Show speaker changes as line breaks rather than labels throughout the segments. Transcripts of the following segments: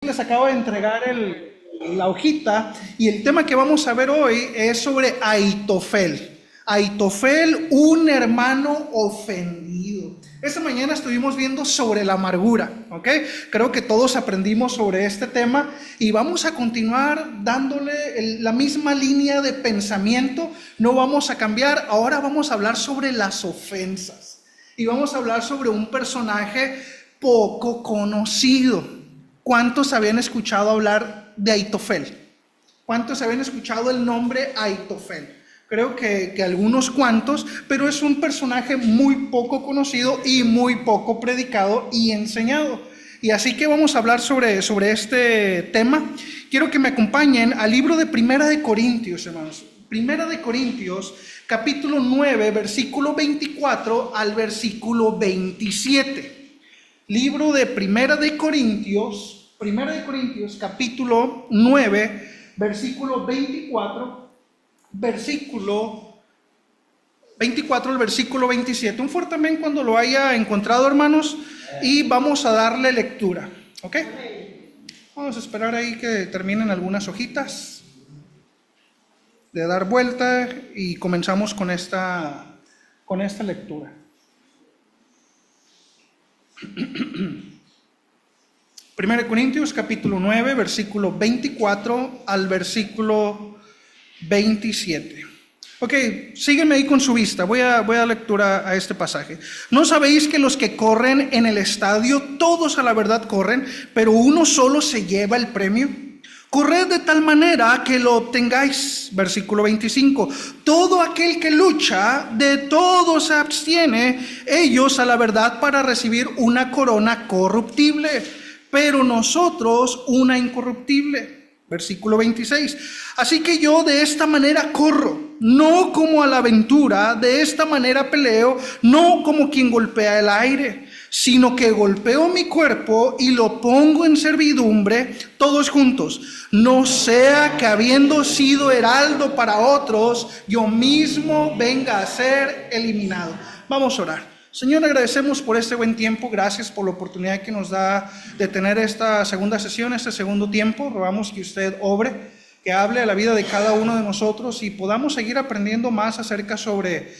Les acabo de entregar la hojita y el tema que vamos a ver hoy es sobre Aitofel. Aitofel, un hermano ofendido. Esta mañana estuvimos viendo sobre la amargura, ¿ok? Creo que todos aprendimos sobre este tema y vamos a continuar dándole la misma línea de pensamiento. No vamos a cambiar, ahora vamos a hablar sobre las ofensas y vamos a hablar sobre un personaje poco conocido. ¿Cuántos habían escuchado hablar de Aitofel? ¿Cuántos habían escuchado el nombre Aitofel? Creo que algunos cuantos, pero es un personaje muy poco conocido y muy poco predicado y enseñado. Y así que vamos a hablar sobre este tema. Quiero que me acompañen al libro de Primera de Corintios, hermanos. Primera de Corintios, capítulo 9, versículo 24 al versículo 27. Libro de Primera de Corintios, capítulo 9, versículo 24 al versículo 27. Un fuerte amén cuando lo haya encontrado, hermanos, y vamos a darle lectura, ¿ok? Vamos a esperar ahí que terminen algunas hojitas de dar vuelta y comenzamos con esta lectura. Primera de Corintios capítulo 9, versículo 24 al versículo 27. Ok, sígueme ahí con su vista, voy a dar lectura a este pasaje. ¿No sabéis que los que corren en el estadio, todos a la verdad corren, pero uno solo se lleva el premio? Corred de tal manera que lo obtengáis. Versículo 25. Todo aquel que lucha, de todo se abstiene, ellos a la verdad para recibir una corona corruptible, pero nosotros una incorruptible. Versículo 26. Así que yo de esta manera corro, no como a la aventura, de esta manera peleo, no como quien golpea el aire, sino que golpeo mi cuerpo y lo pongo en servidumbre, todos juntos. No sea que habiendo sido heraldo para otros, yo mismo venga a ser eliminado. Vamos a orar. Señor, agradecemos por este buen tiempo, gracias por la oportunidad que nos da de tener esta segunda sesión, este segundo tiempo. Rogamos que usted obre, que hable a la vida de cada uno de nosotros y podamos seguir aprendiendo más acerca sobre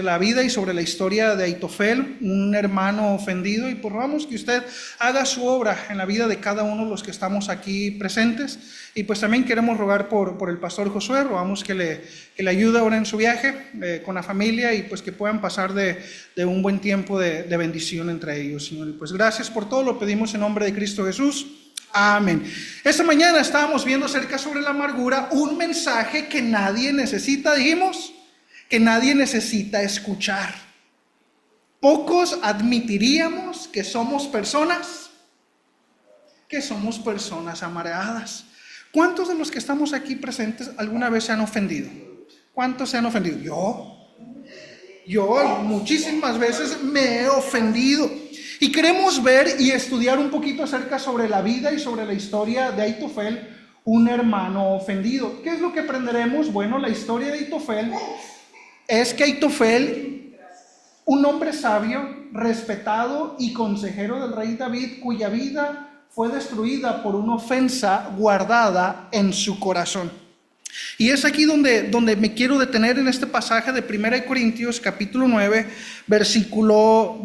la vida y sobre la historia de Aitofel, un hermano ofendido, y pues rogamos que usted haga su obra en la vida de cada uno de los que estamos aquí presentes. Y pues también queremos rogar por el pastor Josué, rogamos que le ayude ahora en su viaje con la familia y pues que puedan pasar de un buen tiempo de bendición entre ellos, Señor. Y pues gracias por todo, lo pedimos en nombre de Cristo Jesús. Amén. Esta mañana estábamos viendo acerca sobre la amargura, un mensaje que nadie necesita, dijimos, que nadie necesita escuchar. Pocos admitiríamos que somos personas amargadas. ¿Cuántos de los que estamos aquí presentes alguna vez se han ofendido? ¿Cuántos se han ofendido? Yo muchísimas veces me he ofendido. Y queremos ver y estudiar un poquito acerca sobre la vida y sobre la historia de Aitofel, un hermano ofendido. ¿Qué es lo que aprenderemos? Bueno, la historia de Aitofel es que Aitofel, un hombre sabio, respetado y consejero del rey David, cuya vida fue destruida por una ofensa guardada en su corazón. Y es aquí donde me quiero detener en este pasaje de 1 Corintios capítulo 9, versículo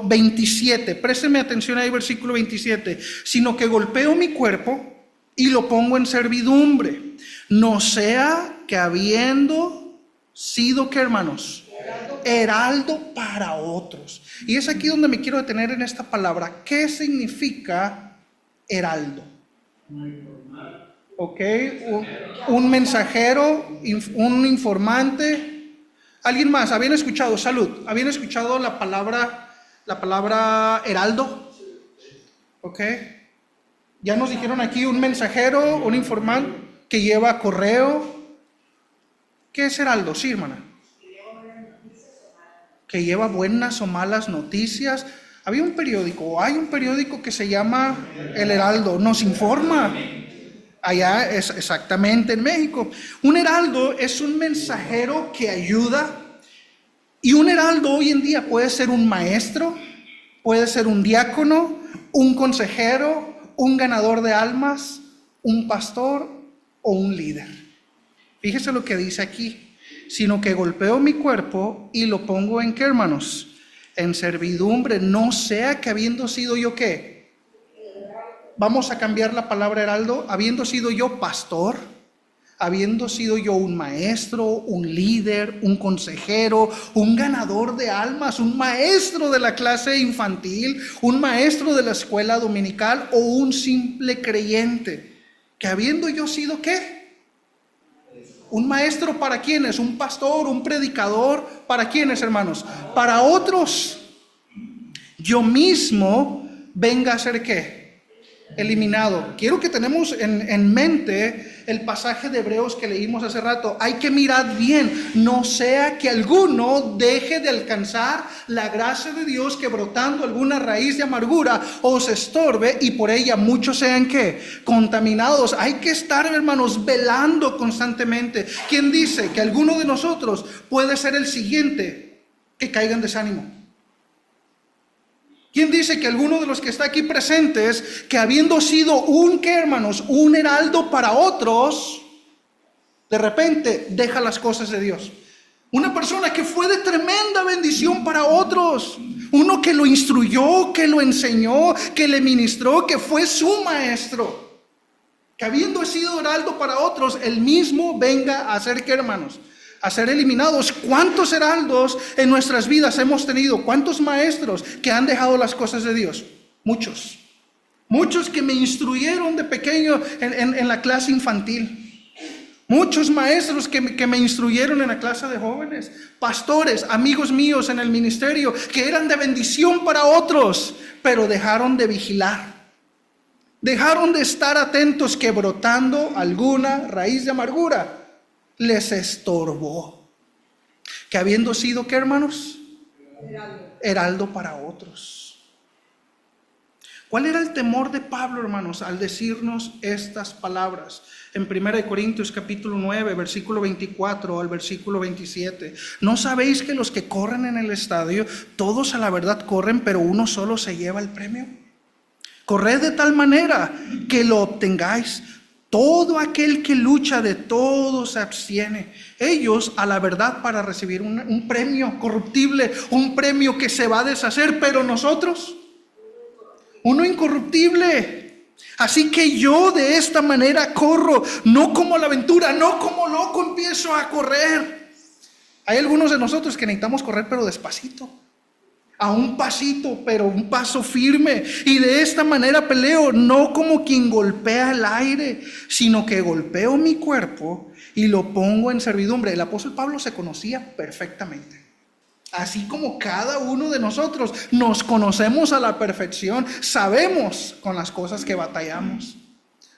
27. Présteme atención ahí, versículo 27. Sino que golpeo mi cuerpo y lo pongo en servidumbre, no sea que habiendo sido, ¿qué, hermanos? Heraldo para otros. Y es aquí donde me quiero detener en esta palabra. ¿Qué significa heraldo? Ok, un mensajero, un informante. ¿Alguien más? ¿Habían escuchado? Salud. ¿Habían escuchado la palabra heraldo? Ok. Ya nos dijeron aquí un mensajero, un informante que lleva correo. ¿Qué es heraldo? Sí, hermana. Que lleva buenas o malas noticias. Hay un periódico que se llama El Heraldo, nos informa. Allá es exactamente en México. Un heraldo es un mensajero que ayuda. Y un heraldo hoy en día puede ser un maestro, puede ser un diácono, un consejero, un ganador de almas, un pastor o un líder. Fíjese lo que dice aquí, sino que golpeo mi cuerpo y lo pongo en ¿qué, hermanos? En servidumbre, no sea que habiendo sido yo ¿qué? Vamos a cambiar la palabra heraldo, habiendo sido yo pastor, habiendo sido yo un maestro, un líder, un consejero, un ganador de almas, un maestro de la clase infantil, un maestro de la escuela dominical o un simple creyente, que habiendo yo sido ¿qué? Un maestro para quiénes, un pastor, un predicador, ¿para quiénes, hermanos? Para otros. Yo mismo venga a ser ¿qué? Eliminado. Quiero que tenemos en mente el pasaje de Hebreos que leímos hace rato. Hay que mirar bien, no sea que alguno deje de alcanzar la gracia de Dios, que brotando alguna raíz de amargura os estorbe y por ella muchos sean ¿qué? Contaminados. Hay que estar, hermanos, velando constantemente. ¿Quién dice que alguno de nosotros puede ser el siguiente que caiga en desánimo? ¿Quién dice que alguno de los que está aquí presentes, que habiendo sido un, ¿qué, hermanos? Un heraldo para otros, de repente deja las cosas de Dios? Una persona que fue de tremenda bendición para otros, uno que lo instruyó, que lo enseñó, que le ministró, que fue su maestro, que habiendo sido heraldo para otros, él mismo venga a ser, ¿qué, hermanos? A ser eliminados. ¿Cuántos heraldos en nuestras vidas hemos tenido? ¿Cuántos maestros que han dejado las cosas de Dios? Muchos. Muchos que me instruyeron de pequeño en la clase infantil. Muchos maestros que me instruyeron en la clase de jóvenes. Pastores, amigos míos en el ministerio, que eran de bendición para otros, pero dejaron de vigilar. Dejaron de estar atentos, que brotando alguna raíz de amargura les estorbó, que habiendo sido ¿qué, hermanos? Heraldo para otros. ¿Cuál era el temor de Pablo, hermanos, al decirnos estas palabras? En 1 Corintios capítulo 9, versículo 24 al versículo 27. ¿No sabéis que los que corren en el estadio, todos a la verdad corren, pero uno solo se lleva el premio? Corred de tal manera que lo obtengáis. Todo aquel que lucha, de todo se abstiene. Ellos a la verdad para recibir un premio corruptible, un premio que se va a deshacer, pero nosotros, uno incorruptible. Así que yo de esta manera corro, no como la aventura, no como loco empiezo a correr. Hay algunos de nosotros que necesitamos correr, pero despacito. A un pasito, pero un paso firme. Y de esta manera peleo, no como quien golpea el aire, sino que golpeo mi cuerpo y lo pongo en servidumbre. El apóstol Pablo se conocía perfectamente. Así como cada uno de nosotros nos conocemos a la perfección, sabemos con las cosas que batallamos.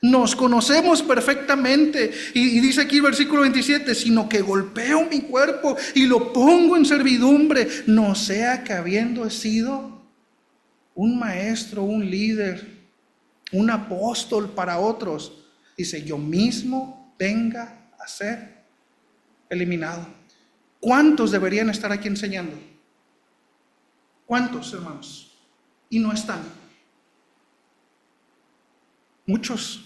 Nos conocemos perfectamente. Y dice aquí el versículo 27, sino que golpeo mi cuerpo y lo pongo en servidumbre, no sea que habiendo sido un maestro, un líder, un apóstol para otros, dice, yo mismo venga a ser eliminado. ¿Cuántos deberían estar aquí enseñando? ¿Cuántos, hermanos? Y no están. Muchos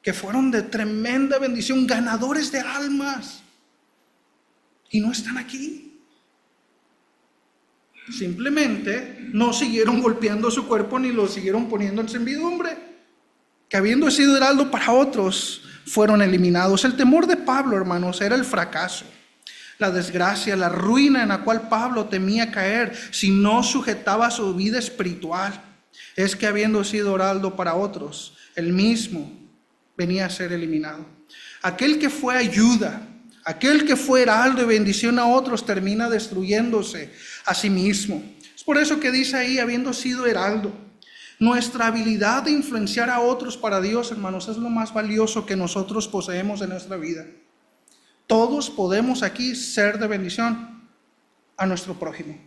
que fueron de tremenda bendición, ganadores de almas, y no están aquí. Simplemente no siguieron golpeando su cuerpo ni lo siguieron poniendo en servidumbre, que habiendo sido heraldo para otros, fueron eliminados. El temor de Pablo, hermanos, era el fracaso, la desgracia, la ruina en la cual Pablo temía caer si no sujetaba su vida espiritual. Es que habiendo sido heraldo para otros, él mismo venía a ser eliminado. Aquel que fue ayuda, aquel que fue heraldo y bendición a otros, termina destruyéndose a sí mismo. Es por eso que dice ahí, habiendo sido heraldo. Nuestra habilidad de influenciar a otros para Dios, hermanos, es lo más valioso que nosotros poseemos en nuestra vida. Todos podemos aquí ser de bendición a nuestro prójimo.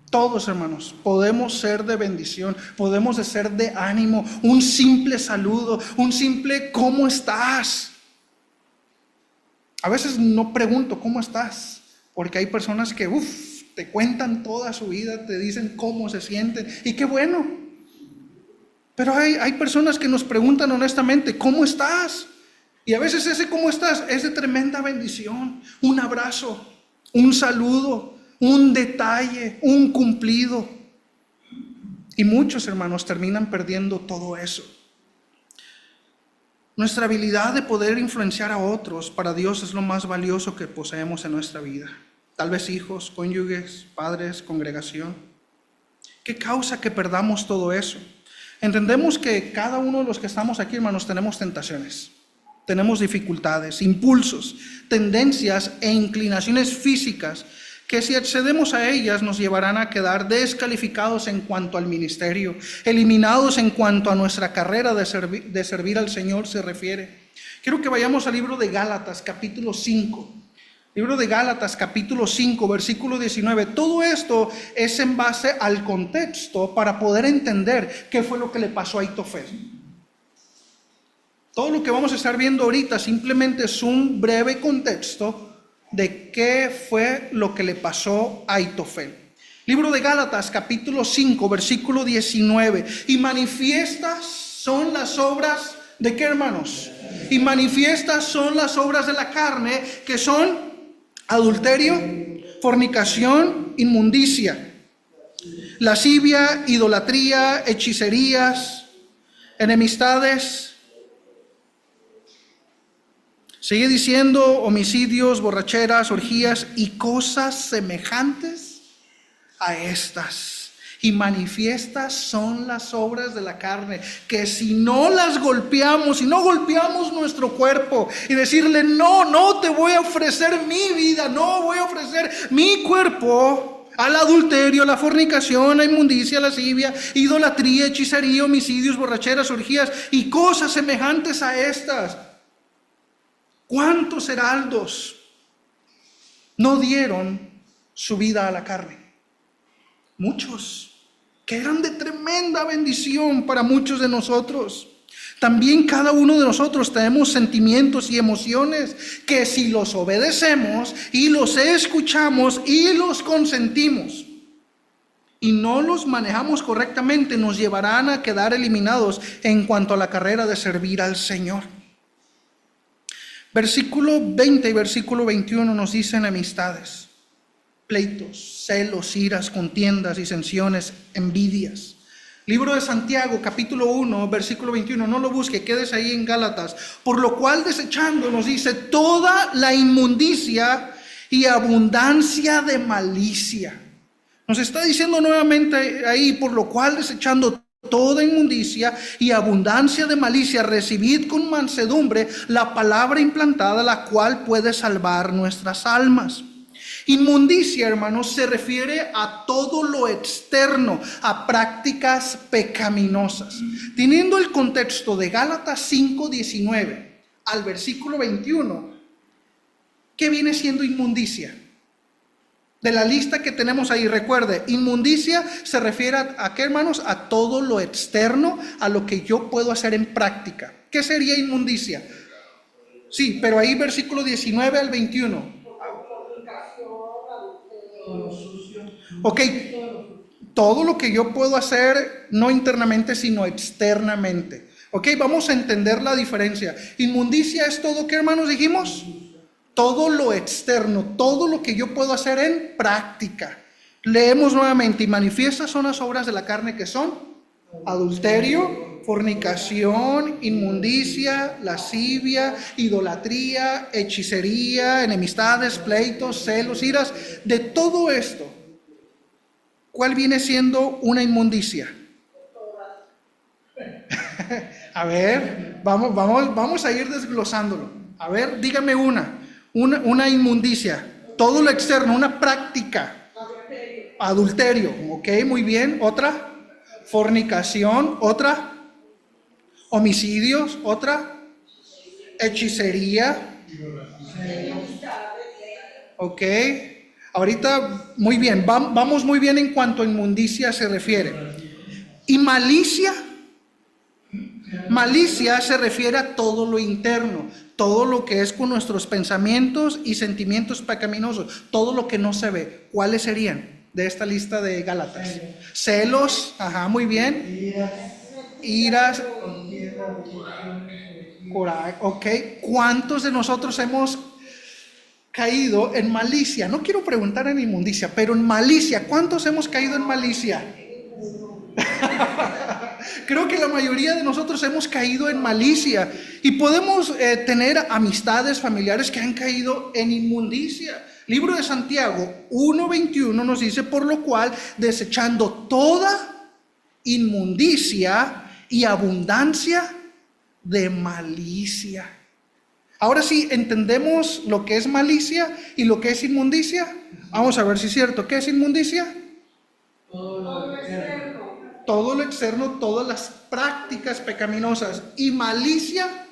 Todos, hermanos, podemos ser de bendición, podemos ser de ánimo, un simple saludo, un simple ¿cómo estás? A veces no pregunto ¿cómo estás? Porque hay personas que te cuentan toda su vida, te dicen cómo se sienten, y qué bueno, Pero hay personas que nos preguntan honestamente, ¿cómo estás? Y a veces ese ¿cómo estás? Es de tremenda bendición. Un abrazo, un saludo, un detalle, un cumplido. Y muchos hermanos terminan perdiendo todo eso. Nuestra habilidad de poder influenciar a otros para Dios es lo más valioso que poseemos en nuestra vida. Tal vez hijos, cónyuges, padres, congregación. ¿Qué causa que perdamos todo eso? Entendemos que cada uno de los que estamos aquí, hermanos, tenemos tentaciones, tenemos dificultades, impulsos, tendencias e inclinaciones físicas que si accedemos a ellas nos llevarán a quedar descalificados en cuanto al ministerio, eliminados en cuanto a nuestra carrera de servir al Señor se refiere. Quiero que vayamos al libro de Gálatas, capítulo 5. Libro de Gálatas, capítulo 5, versículo 19. Todo esto es en base al contexto para poder entender qué fue lo que le pasó a Aitofel. Todo lo que vamos a estar viendo ahorita simplemente es un breve contexto de qué fue lo que le pasó a Aitofel. Libro de Gálatas, capítulo 5, versículo 19. Y manifiestas son las obras ¿de qué, hermanos? Y manifiestas son las obras de la carne, que son adulterio, fornicación, inmundicia, lascivia, idolatría, hechicerías, enemistades. Sigue diciendo homicidios, borracheras, orgías y cosas semejantes a estas. Y manifiestas son las obras de la carne, que si no las golpeamos, si no golpeamos nuestro cuerpo y decirle no te voy a ofrecer mi vida, no voy a ofrecer mi cuerpo al adulterio, la fornicación, la inmundicia, la lascivia, idolatría, hechicería, homicidios, borracheras, orgías y cosas semejantes a estas. ¿Cuántos heraldos no dieron su vida a la carne? Muchos, que eran de tremenda bendición para muchos de nosotros. También cada uno de nosotros tenemos sentimientos y emociones que si los obedecemos y los escuchamos y los consentimos y no los manejamos correctamente, nos llevarán a quedar eliminados en cuanto a la carrera de servir al Señor. Versículo 20 y versículo 21 nos dicen amistades, pleitos, celos, iras, contiendas, disensiones, envidias. Libro de Santiago, capítulo 1, versículo 21, no lo busque, quédese ahí en Gálatas. Por lo cual desechando, nos dice, toda la inmundicia y abundancia de malicia. Nos está diciendo nuevamente ahí, por lo cual desechando toda inmundicia y abundancia de malicia, recibid con mansedumbre la palabra implantada, la cual puede salvar nuestras almas. Inmundicia, hermanos, se refiere a todo lo externo, a prácticas pecaminosas. Teniendo el contexto de Gálatas 5:19 al versículo 21, ¿qué viene siendo inmundicia? De la lista que tenemos ahí, recuerde, inmundicia se refiere a qué, hermanos, a todo lo externo, a lo que yo puedo hacer en práctica. ¿Qué sería inmundicia? Sí, pero ahí versículo 19 al 21. Ok, todo lo que yo puedo hacer, no internamente, sino externamente. Ok, vamos a entender la diferencia. Inmundicia es todo, ¿qué, hermanos, dijimos? Todo lo externo, todo lo que yo puedo hacer en práctica. Leemos nuevamente, y manifiestas son las obras de la carne que son adulterio, fornicación, inmundicia, lascivia, idolatría, hechicería, enemistades, pleitos, celos, iras. De todo esto, ¿cuál viene siendo una inmundicia? A ver, vamos a ir desglosándolo. A ver, dígame una inmundicia, todo lo externo, una práctica. Adulterio, ok, muy bien. Otra, fornicación. Otra, homicidios. Otra, hechicería. Ok, ahorita muy bien, vamos muy bien en cuanto a inmundicia se refiere. Y malicia se refiere a todo lo interno, todo lo que es con nuestros pensamientos y sentimientos pecaminosos, todo lo que no se ve. ¿Cuáles serían de esta lista de Gálatas? Celos, ajá, muy bien. iras, coraje. Ok, ¿cuántos de nosotros hemos caído en malicia? No quiero preguntar en inmundicia, pero en malicia. ¿Cuántos hemos caído en malicia? Creo que la mayoría de nosotros hemos caído en malicia y podemos tener amistades familiares que han caído en inmundicia. Libro de Santiago 1:21 nos dice: por lo cual, desechando toda inmundicia y abundancia de malicia. Ahora sí, ¿entendemos lo que es malicia y lo que es inmundicia? Vamos a ver si es cierto. ¿Qué es inmundicia? Todo lo externo. Todo lo externo, todas las prácticas pecaminosas. Y malicia,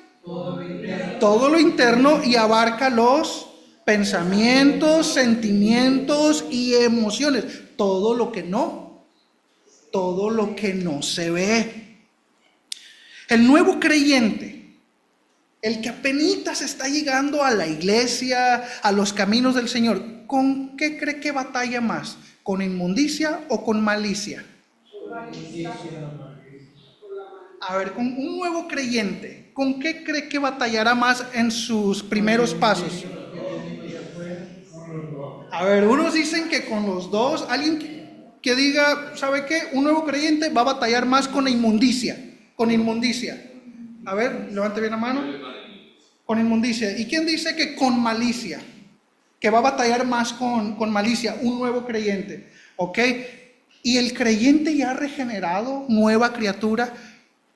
todo lo interno, y abarca los pensamientos, sentimientos y emociones. Todo lo que no se ve. El nuevo creyente, el que apenas está llegando a la iglesia, a los caminos del Señor, ¿con qué cree que batalla más? ¿Con inmundicia o con malicia? A ver, con un nuevo creyente, ¿con qué cree que batallará más en sus primeros pasos? A ver, unos dicen que con los dos. Alguien que diga, ¿sabe qué? Un nuevo creyente va a batallar más con inmundicia. Con inmundicia. A ver, levante bien la mano. Con inmundicia. ¿Y quién dice que con malicia? Que va a batallar más con malicia. Un nuevo creyente. ¿Ok? Y el creyente ya regenerado, nueva criatura,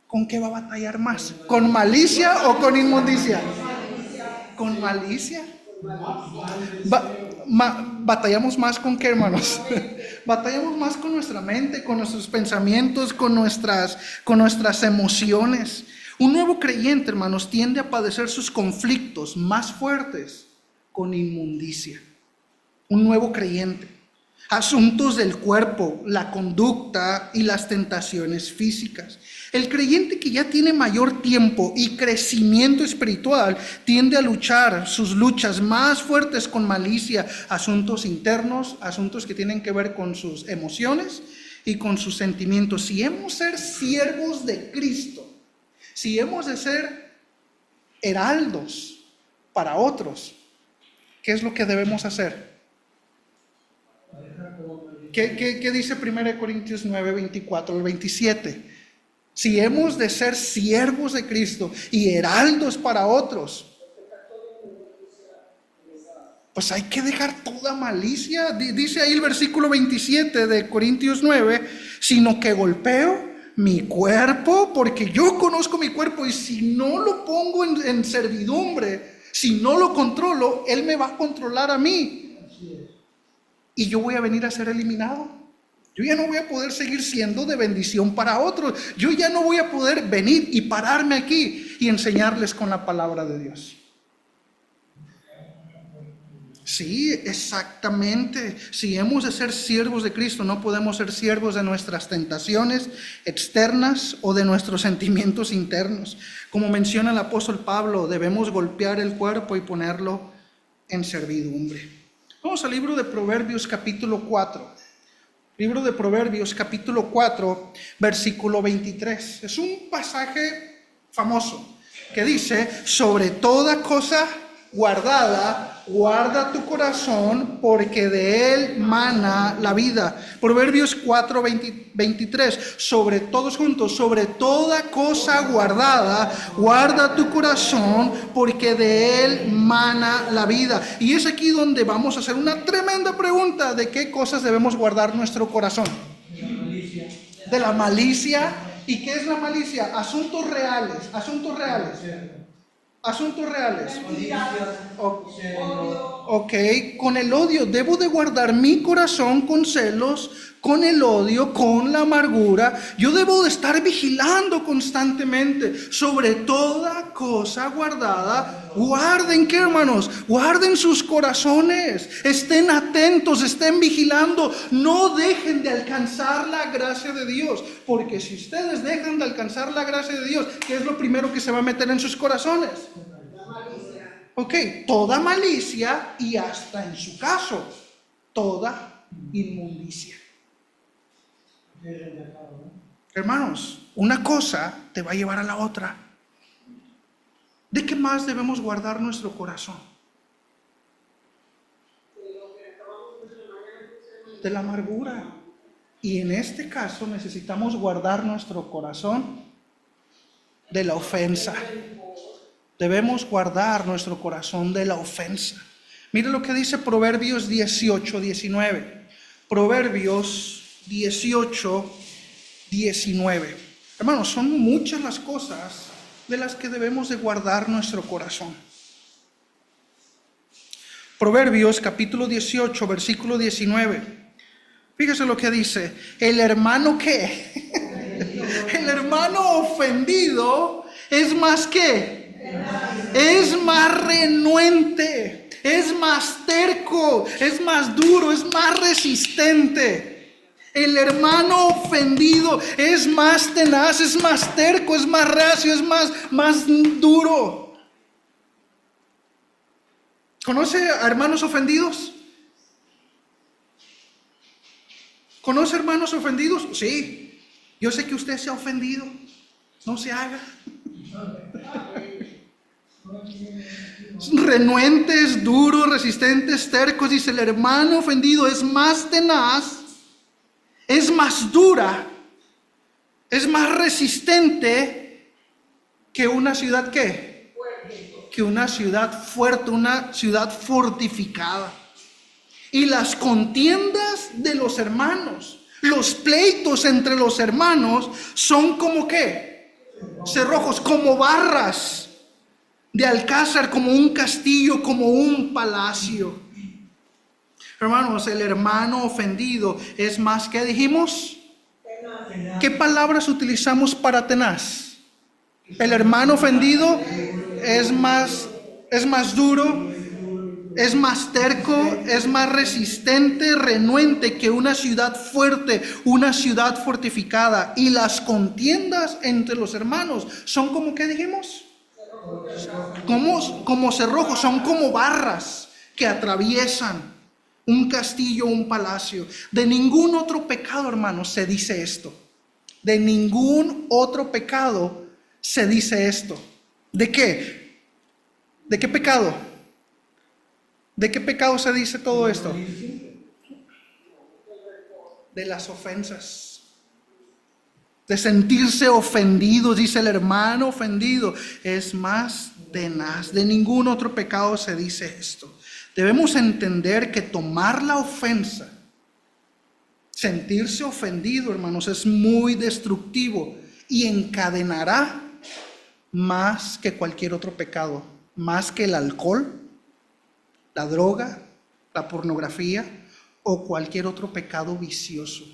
¿con qué va a batallar más? ¿Con malicia o con inmundicia? ¿Con malicia? Batallamos más con qué, hermanos. Batallamos más con nuestra mente, con nuestros pensamientos, con nuestras emociones. Un nuevo creyente, hermanos, tiende a padecer sus conflictos más fuertes con inmundicia. Un nuevo creyente. Asuntos del cuerpo, la conducta y las tentaciones físicas. El creyente que ya tiene mayor tiempo y crecimiento espiritual tiende a luchar sus luchas más fuertes con malicia, asuntos internos, asuntos que tienen que ver con sus emociones y con sus sentimientos. Si hemos de ser siervos de Cristo, si hemos de ser heraldos para otros, ¿qué es lo que debemos hacer? ¿Qué dice 1 Corintios 9, 24 al 27? Si hemos de ser siervos de Cristo y heraldos para otros, pues hay que dejar toda malicia. Dice ahí el versículo 27 de Corintios 9, sino que golpeo mi cuerpo, porque yo conozco mi cuerpo, y si no lo pongo en servidumbre, si no lo controlo, Él me va a controlar a mí. Y yo voy a venir a ser eliminado. Yo ya no voy a poder seguir siendo de bendición para otros. Yo ya no voy a poder venir y pararme aquí y enseñarles con la palabra de Dios. Sí, exactamente. Si hemos de ser siervos de Cristo, no podemos ser siervos de nuestras tentaciones externas o de nuestros sentimientos internos. Como menciona el apóstol Pablo, debemos golpear el cuerpo y ponerlo en servidumbre. Vamos al libro de Proverbios capítulo 4. Libro de Proverbios capítulo 4, versículo 23. Es un pasaje famoso que dice: sobre toda cosa guardada, guarda tu corazón, porque de él mana la vida. Proverbios 4, 23. Sobre todos juntos, sobre toda cosa guardada, guarda tu corazón, porque de él mana la vida. Y es aquí donde vamos a hacer una tremenda pregunta: ¿de qué cosas debemos guardar nuestro corazón? De la malicia. ¿Y qué es la malicia? Asuntos reales. Ok, con el odio. Debo de guardar mi corazón con celos, con el odio, con la amargura. Yo debo de estar vigilando constantemente. Sobre toda cosa guardada, guarden, ¿qué, hermanos? Guarden sus corazones. Estén atentos, estén vigilando. No dejen de alcanzar la gracia de Dios. Porque si ustedes dejan de alcanzar la gracia de Dios, ¿qué es lo primero que se va a meter en sus corazones? Ok, toda malicia, y hasta en su caso, toda inmundicia. Hermanos, una cosa te va a llevar a la otra. ¿De qué más debemos guardar nuestro corazón? De la amargura. Y en este caso necesitamos guardar nuestro corazón de la ofensa. Debemos guardar nuestro corazón de la ofensa. Mire lo que dice Proverbios 18, 19. Proverbios 18, 19. Hermanos, son muchas las cosas de las que debemos de guardar nuestro corazón. Proverbios capítulo 18, versículo 19. Fíjese lo que dice. El hermano que el hermano ofendido es más que, es más renuente, es más terco, es más duro, es más resistente. El hermano ofendido es más tenaz, es más terco, es más reacio, es más duro. ¿Conoce a hermanos ofendidos? ¿Conoce hermanos ofendidos? Sí. Yo sé que usted se ha ofendido. No se haga. Renuentes, duros, resistentes, tercos. Dice, el hermano ofendido es más tenaz, es más dura, es más resistente que una ciudad ¿qué? Que una ciudad fuerte, una ciudad fortificada. Y las contiendas de los hermanos, los pleitos entre los hermanos son como ¿qué? Cerrojos, como barras de alcázar, como un castillo, como un palacio. Hermanos, el hermano ofendido es más, ¿qué dijimos? ¿Qué palabras utilizamos para tenaz? El hermano ofendido es más duro, es más terco, es más resistente, renuente que una ciudad fuerte, una ciudad fortificada. Y las contiendas entre los hermanos son como, ¿qué dijimos? Como cerrojos, son como barras que atraviesan un castillo, un palacio. De ningún otro pecado, hermanos, se dice esto. De ningún otro pecado se dice esto. ¿De qué? ¿De qué pecado? ¿De qué pecado se dice todo esto? De las ofensas. De sentirse ofendidos, dice el hermano ofendido, es más tenaz. De ningún otro pecado se dice esto. Debemos entender que tomar la ofensa, sentirse ofendido, hermanos, es muy destructivo y encadenará más que cualquier otro pecado, más que el alcohol, la droga, la pornografía o cualquier otro pecado vicioso.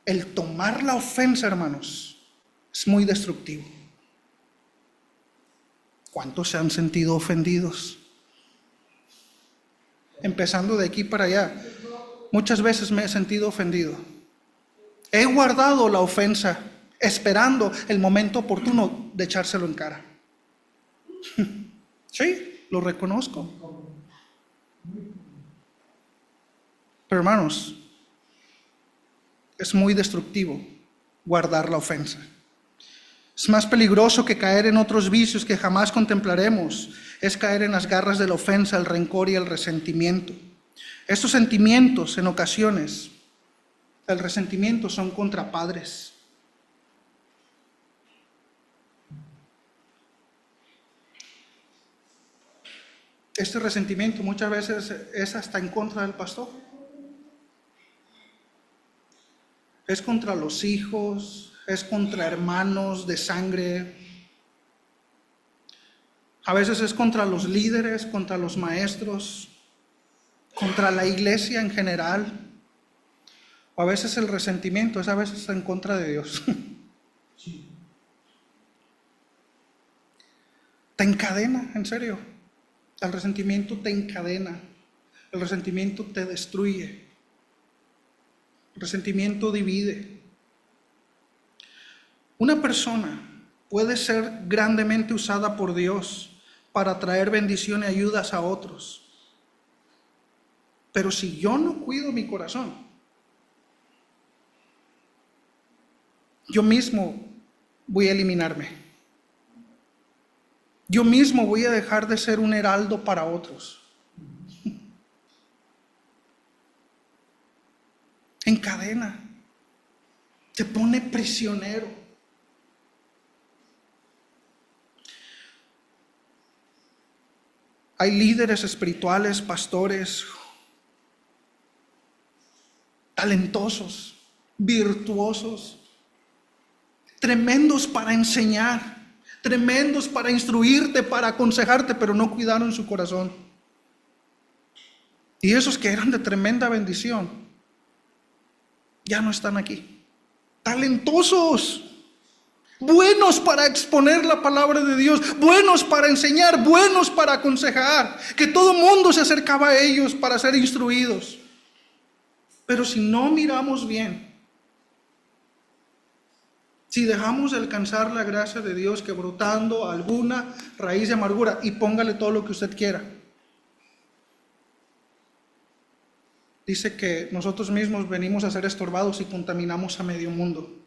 El tomar la ofensa, hermanos, es muy destructivo. ¿Cuántos se han sentido ofendidos? Empezando de aquí para allá, muchas veces me he sentido ofendido. He guardado la ofensa, esperando el momento oportuno de echárselo en cara. Sí, lo reconozco. Pero hermanos, es muy destructivo guardar la ofensa. Es más peligroso que caer en otros vicios que jamás contemplaremos. Es caer en las garras de la ofensa, el rencor y el resentimiento. Estos sentimientos, en ocasiones, el resentimiento son contra padres. Este resentimiento muchas veces es hasta en contra del pastor. Es contra los hijos, es contra hermanos de sangre. A veces es contra los líderes, contra los maestros, contra la iglesia en general. O a veces el resentimiento es a veces en contra de Dios. Te encadena, en serio. El resentimiento te encadena. El resentimiento te destruye. El resentimiento divide. Una persona puede ser grandemente usada por Dios para traer bendición y ayudas a otros. Pero si yo no cuido mi corazón, yo mismo voy a eliminarme. Yo mismo voy a dejar de ser un heraldo para otros. Encadena. Te pone prisionero. Hay líderes espirituales, pastores, talentosos, virtuosos, tremendos para enseñar, tremendos para instruirte, para aconsejarte, pero no cuidaron su corazón. Y esos que eran de tremenda bendición, ya no están aquí. Talentosos, buenos para exponer la palabra de Dios, buenos para enseñar, buenos para aconsejar, que todo mundo se acercaba a ellos para ser instruidos. Pero si no miramos bien, si dejamos de alcanzar la gracia de Dios que brotando alguna raíz de amargura, y póngale todo lo que usted quiera, dice que nosotros mismos venimos a ser estorbados y contaminamos a medio mundo.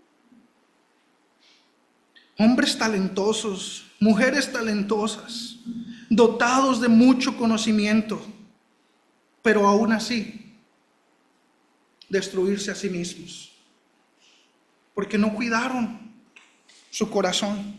Hombres talentosos, mujeres talentosas, dotados de mucho conocimiento, pero aún así destruirse a sí mismos, porque no cuidaron su corazón.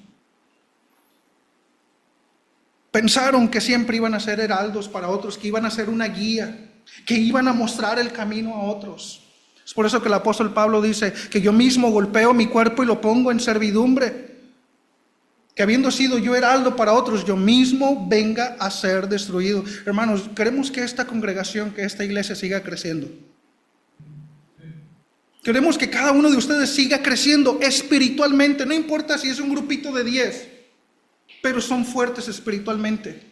Pensaron que siempre iban a ser heraldos para otros, que iban a ser una guía, que iban a mostrar el camino a otros. Es por eso que el apóstol Pablo dice que yo mismo golpeo mi cuerpo y lo pongo en servidumbre, que habiendo sido yo heraldo para otros, yo mismo venga a ser destruido. Hermanos, queremos que esta congregación, que esta iglesia siga creciendo. Queremos que cada uno de ustedes siga creciendo espiritualmente. No importa si es un grupito de 10, pero son fuertes espiritualmente.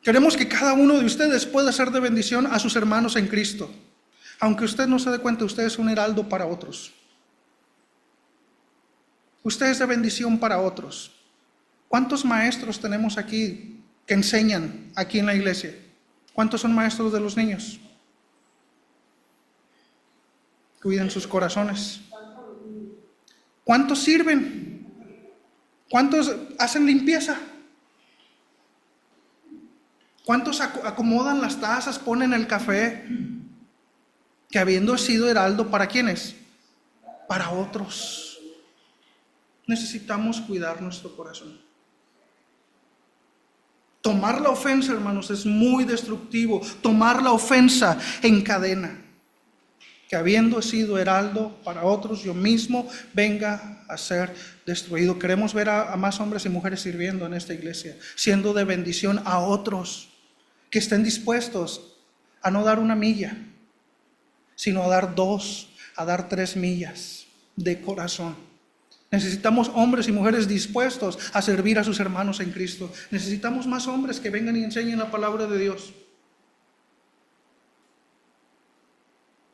Queremos que cada uno de ustedes pueda ser de bendición a sus hermanos en Cristo. Aunque usted no se dé cuenta, usted es un heraldo para otros. Usted es de bendición para otros. ¿Cuántos maestros tenemos aquí que enseñan aquí en la iglesia? ¿Cuántos son maestros de los niños? Cuiden sus corazones. ¿Cuántos sirven? ¿Cuántos hacen limpieza? ¿Cuántos acomodan las tazas, ponen el café? Que habiendo sido heraldo, ¿para quiénes? Para otros. Necesitamos cuidar nuestro corazón. Tomar la ofensa, hermanos, es muy destructivo. Tomar la ofensa encadena. Que habiendo sido heraldo para otros, yo mismo venga a ser destruido. Queremos ver a más hombres y mujeres sirviendo en esta iglesia, siendo de bendición a otros, que estén dispuestos a no dar 1 milla, sino a dar 2, a dar 3 millas de corazón. Necesitamos hombres y mujeres dispuestos a servir a sus hermanos en Cristo. Necesitamos más hombres que vengan y enseñen la palabra de Dios.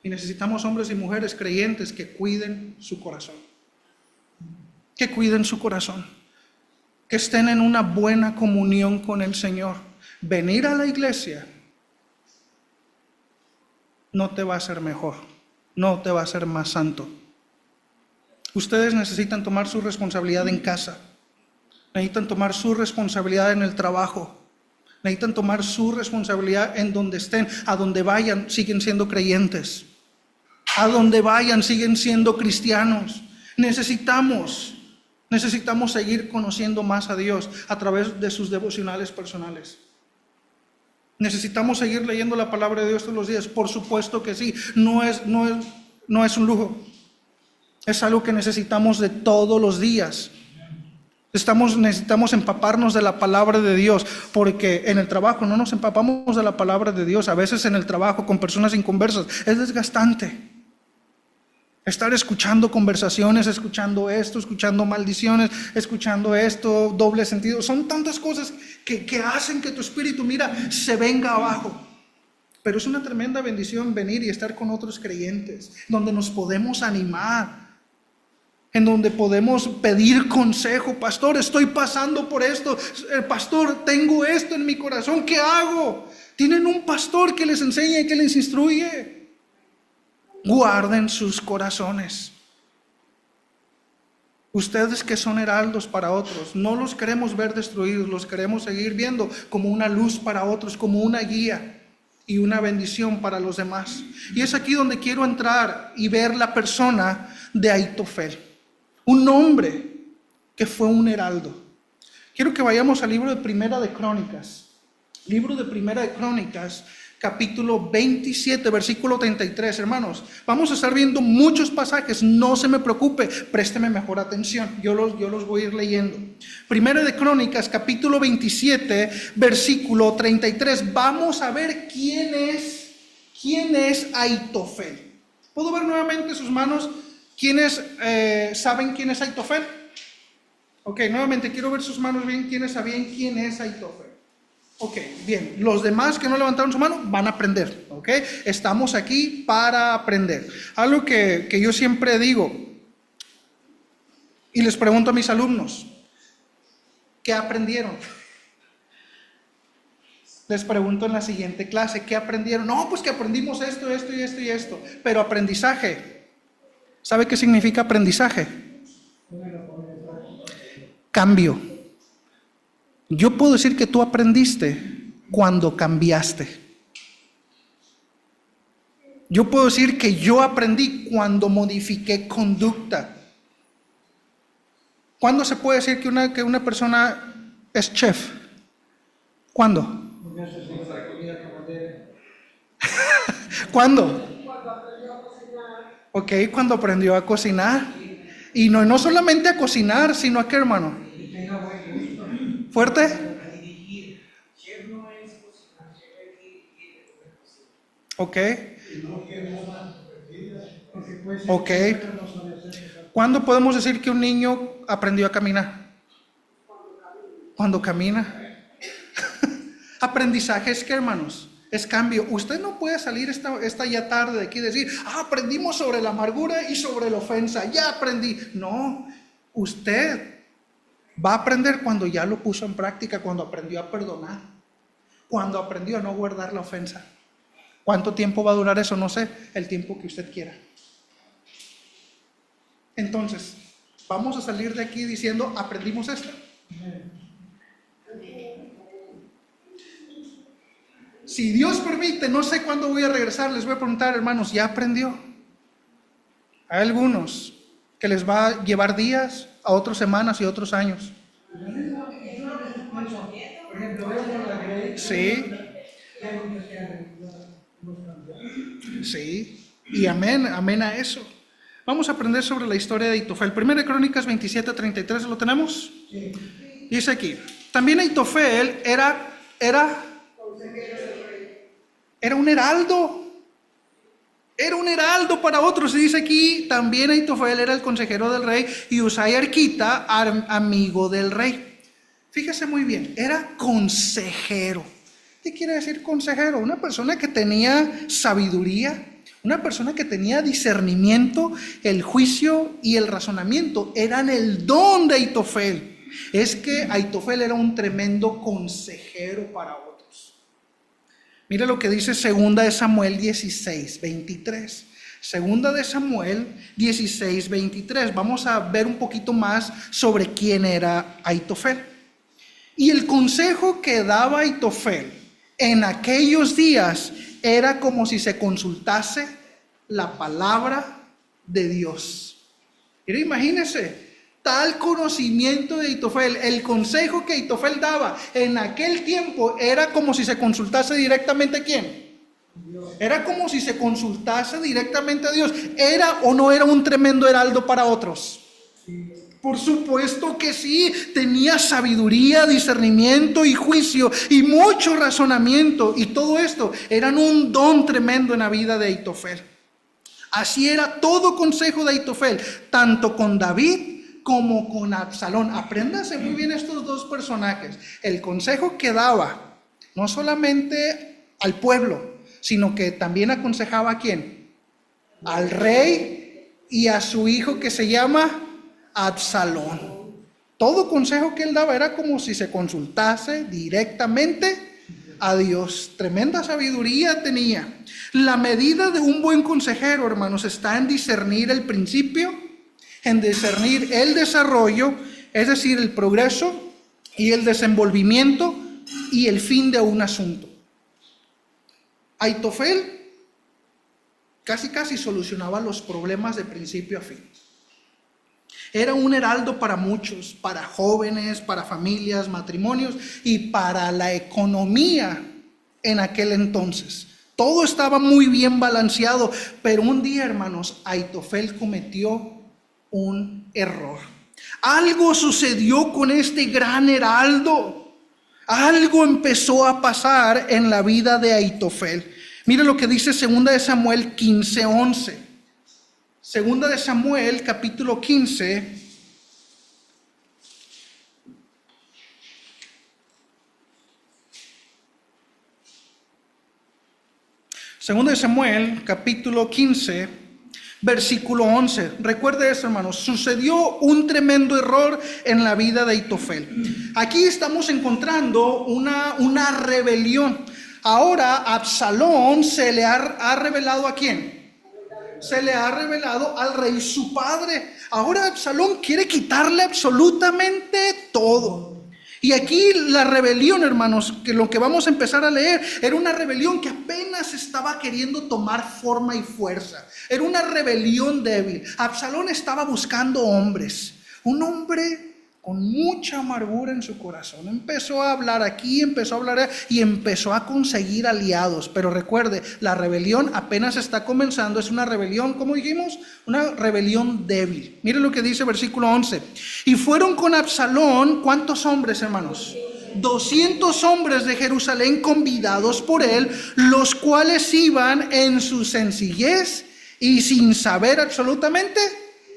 Y necesitamos hombres y mujeres creyentes que cuiden su corazón. Que cuiden su corazón. Que estén en una buena comunión con el Señor. Venir a la iglesia no te va a hacer mejor, no te va a hacer más santo. Ustedes necesitan tomar su responsabilidad en casa. Necesitan tomar su responsabilidad en el trabajo. Necesitan tomar su responsabilidad en donde estén. A donde vayan, siguen siendo creyentes. A donde vayan, siguen siendo cristianos. Necesitamos seguir conociendo más a Dios a través de sus devocionales personales. Necesitamos seguir leyendo la palabra de Dios todos los días. Por supuesto que sí. No es un lujo. Es algo que necesitamos de todos los días. Necesitamos empaparnos de la palabra de Dios, porque en el trabajo no nos empapamos de la palabra de Dios. A veces en el trabajo con personas inconversas es desgastante. Estar escuchando conversaciones, escuchando esto, escuchando maldiciones, escuchando esto, doble sentido. Son tantas cosas que hacen que tu espíritu, se venga abajo. Pero es una tremenda bendición venir y estar con otros creyentes, donde nos podemos animar, en donde podemos pedir consejo. Pastor, estoy pasando por esto. Pastor, tengo esto en mi corazón, ¿qué hago? Tienen un pastor que les enseña y que les instruye. Guarden sus corazones. Ustedes que son heraldos para otros, no los queremos ver destruidos, los queremos seguir viendo como una luz para otros, como una guía y una bendición para los demás. Y es aquí donde quiero entrar y ver la persona de Ahitofel, un hombre que fue un heraldo. Quiero que vayamos al libro de Primera de Crónicas, capítulo 27, versículo 33, hermanos. Vamos a estar viendo muchos pasajes, no se me preocupe, présteme mejor atención, yo los voy a ir leyendo. Primera de Crónicas, capítulo 27, versículo 33. Vamos a ver quién es Ahitofel. ¿Puedo ver nuevamente sus manos? ¿Quiénes saben quién es Ahitofel? Ok, nuevamente quiero ver sus manos bien, ¿quiénes sabían quién es Ahitofel? Ok, bien, los demás que no levantaron su mano van a aprender, ok, estamos aquí para aprender. Algo que yo siempre digo y les pregunto a mis alumnos, ¿qué aprendieron? Les pregunto en la siguiente clase, ¿qué aprendieron? No, pues que aprendimos esto, pero aprendizaje, ¿sabe qué significa aprendizaje? Cambio. Yo puedo decir que tú aprendiste cuando cambiaste. Yo puedo decir que yo aprendí cuando modifiqué conducta. ¿Cuándo se puede decir que una persona es chef? ¿Cuándo? ¿Cuándo? Ok, cuando aprendió a cocinar. Y no solamente a cocinar, sino a qué, hermano. ¿Fuerte? Ok. Ok. ¿Cuándo podemos decir que un niño aprendió a caminar? Cuando camina. Aprendizaje es que, hermanos, es cambio. Usted no puede salir esta ya tarde de aquí y decir, aprendimos sobre la amargura y sobre la ofensa, ya aprendí. No, usted va a aprender cuando ya lo puso en práctica, cuando aprendió a perdonar, cuando aprendió a no guardar la ofensa. ¿Cuánto tiempo va a durar eso? No sé, el tiempo que usted quiera. Entonces, vamos a salir de aquí diciendo, aprendimos esto. Si Dios permite, no sé cuándo voy a regresar, les voy a preguntar, hermanos, ¿ya aprendió? Hay algunos que les va a llevar días, a otras semanas y otros años. Sí. Sí. Y amén a eso. Vamos a aprender sobre la historia de Ahitofel. Primera de Crónicas 27:33, ¿lo tenemos? Sí. Dice aquí, también Ahitofel era un heraldo. Era un heraldo para otros. Y dice aquí, también Ahitofel era el consejero del rey y Husai Arquita, amigo del rey. Fíjese muy bien, era consejero. ¿Qué quiere decir consejero? Una persona que tenía sabiduría, una persona que tenía discernimiento, el juicio y el razonamiento. Eran el don de Ahitofel. Es que Ahitofel era un tremendo consejero para otros. Mira lo que dice segunda de Samuel 16:23. Segunda de Samuel 16:23. Vamos a ver un poquito más sobre quién era Ahitofel. Y el consejo que daba Ahitofel en aquellos días era como si se consultase la palabra de Dios. Mira, imagínense, tal conocimiento de Ahitofel, el consejo que Ahitofel daba en aquel tiempo era como si se consultase directamente a ¿quién? Dios. Era como si se consultase directamente a Dios. ¿Era o no era un tremendo heraldo para otros? Sí. Por supuesto que sí, tenía sabiduría, discernimiento y juicio y mucho razonamiento, y todo esto eran un don tremendo en la vida de Ahitofel. Así era todo consejo de Ahitofel, tanto con David como con Absalón. Apréndase muy bien estos dos personajes. El consejo que daba, no solamente al pueblo, sino que también aconsejaba ¿a quién? Al rey y a su hijo que se llama Absalón. Todo consejo que él daba era como si se consultase directamente a Dios. Tremenda sabiduría tenía. La medida de un buen consejero, hermanos, está en discernir el principio, en discernir el desarrollo, es decir, el progreso y el desenvolvimiento y el fin de un asunto. Aitofel casi solucionaba los problemas de principio a fin. Era un heraldo para muchos, para jóvenes, para familias, matrimonios y para la economía en aquel entonces. Todo estaba muy bien balanceado, pero un día, hermanos, Aitofel cometió un error. Algo sucedió con este gran heraldo. Algo empezó a pasar en la vida de Aitofel. Mire lo que dice 2 de Samuel 15:11. 2 de Samuel capítulo 15. Segunda de Samuel, capítulo 15, versículo 11. Recuerde eso, hermanos. Sucedió un tremendo error en la vida de Aitofel. Aquí estamos encontrando una rebelión. Ahora Absalón se le ha revelado ¿a quién? Se le ha revelado al rey su padre. Ahora Absalón quiere quitarle absolutamente todo. Y aquí la rebelión, hermanos, que lo que vamos a empezar a leer, era una rebelión que apenas estaba queriendo tomar forma y fuerza. Era una rebelión débil. Absalón estaba buscando hombres. Un hombre con mucha amargura en su corazón. Empezó a hablar aquí, empezó a hablar allá, y empezó a conseguir aliados. Pero recuerde, la rebelión apenas está comenzando. Es una rebelión, ¿cómo dijimos? Una rebelión débil. Mire lo que dice versículo 11. Y fueron con Absalón, ¿cuántos hombres, hermanos? 200 hombres de Jerusalén convidados por él, los cuales iban en su sencillez y sin saber absolutamente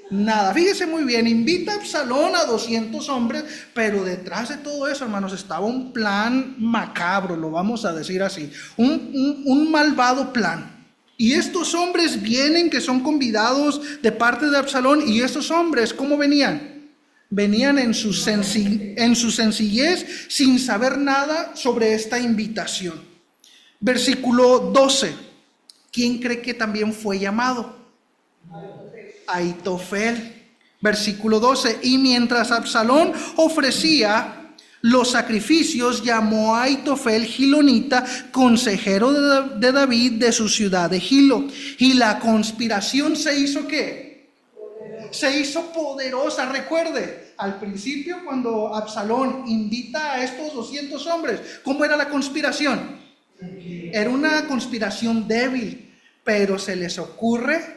nada. Fíjese muy bien, invita a Absalón a 200 hombres, pero detrás de todo eso, hermanos, estaba un plan macabro, lo vamos a decir así, un malvado plan. Y estos hombres vienen, que son convidados de parte de Absalón, y estos hombres, ¿cómo venían? Venían en su sencillez, sin saber nada sobre esta invitación. Versículo 12. ¿Quién cree que también fue llamado? Aitofel. Versículo 12. Y mientras Absalón ofrecía los sacrificios, llamó a Aitofel Gilonita, consejero de David, de su ciudad de Gilo. Y la conspiración se hizo ¿qué? Se hizo poderosa. Recuerde, al principio cuando Absalón invita a estos 200 hombres, ¿cómo era la conspiración? Era una conspiración débil, pero se les ocurre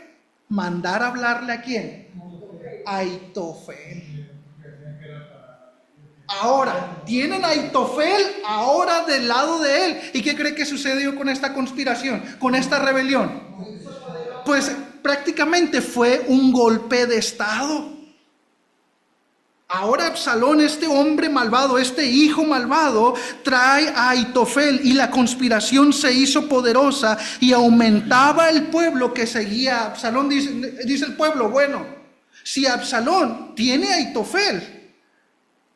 mandar a hablarle ¿a quién? A Aitofel. Ahora, tienen a Aitofel ahora del lado de él. ¿Y qué cree que sucedió con esta conspiración? Con esta rebelión. Pues prácticamente fue un golpe de estado. Ahora Absalón, este hombre malvado, este hijo malvado, trae a Aitofel, y la conspiración se hizo poderosa y aumentaba el pueblo que seguía a Absalón. Dice el pueblo, bueno, si Absalón tiene a Aitofel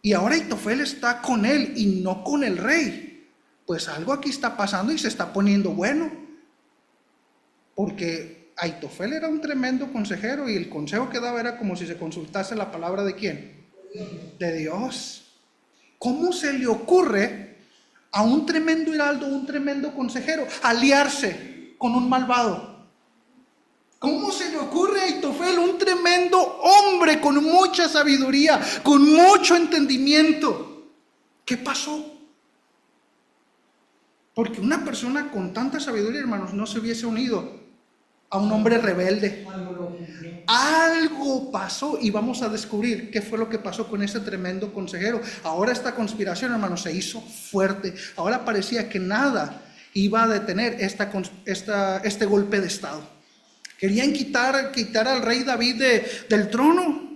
y ahora Aitofel está con él y no con el rey, pues algo aquí está pasando y se está poniendo bueno. Porque Aitofel era un tremendo consejero, y el consejo que daba era como si se consultase la palabra ¿de quién? De Dios. ¿Cómo se le ocurre a un tremendo heraldo, un tremendo consejero, aliarse con un malvado? ¿Cómo se le ocurre a Aitofel, un tremendo hombre con mucha sabiduría, con mucho entendimiento? ¿Qué pasó? Porque una persona con tanta sabiduría, hermanos, no se hubiese unido a un hombre rebelde. Algo pasó, y vamos a descubrir qué fue lo que pasó con ese tremendo consejero. Ahora esta conspiración, hermanos, se hizo fuerte. Ahora parecía que nada iba a detener este golpe de estado. Querían quitar al rey David del trono.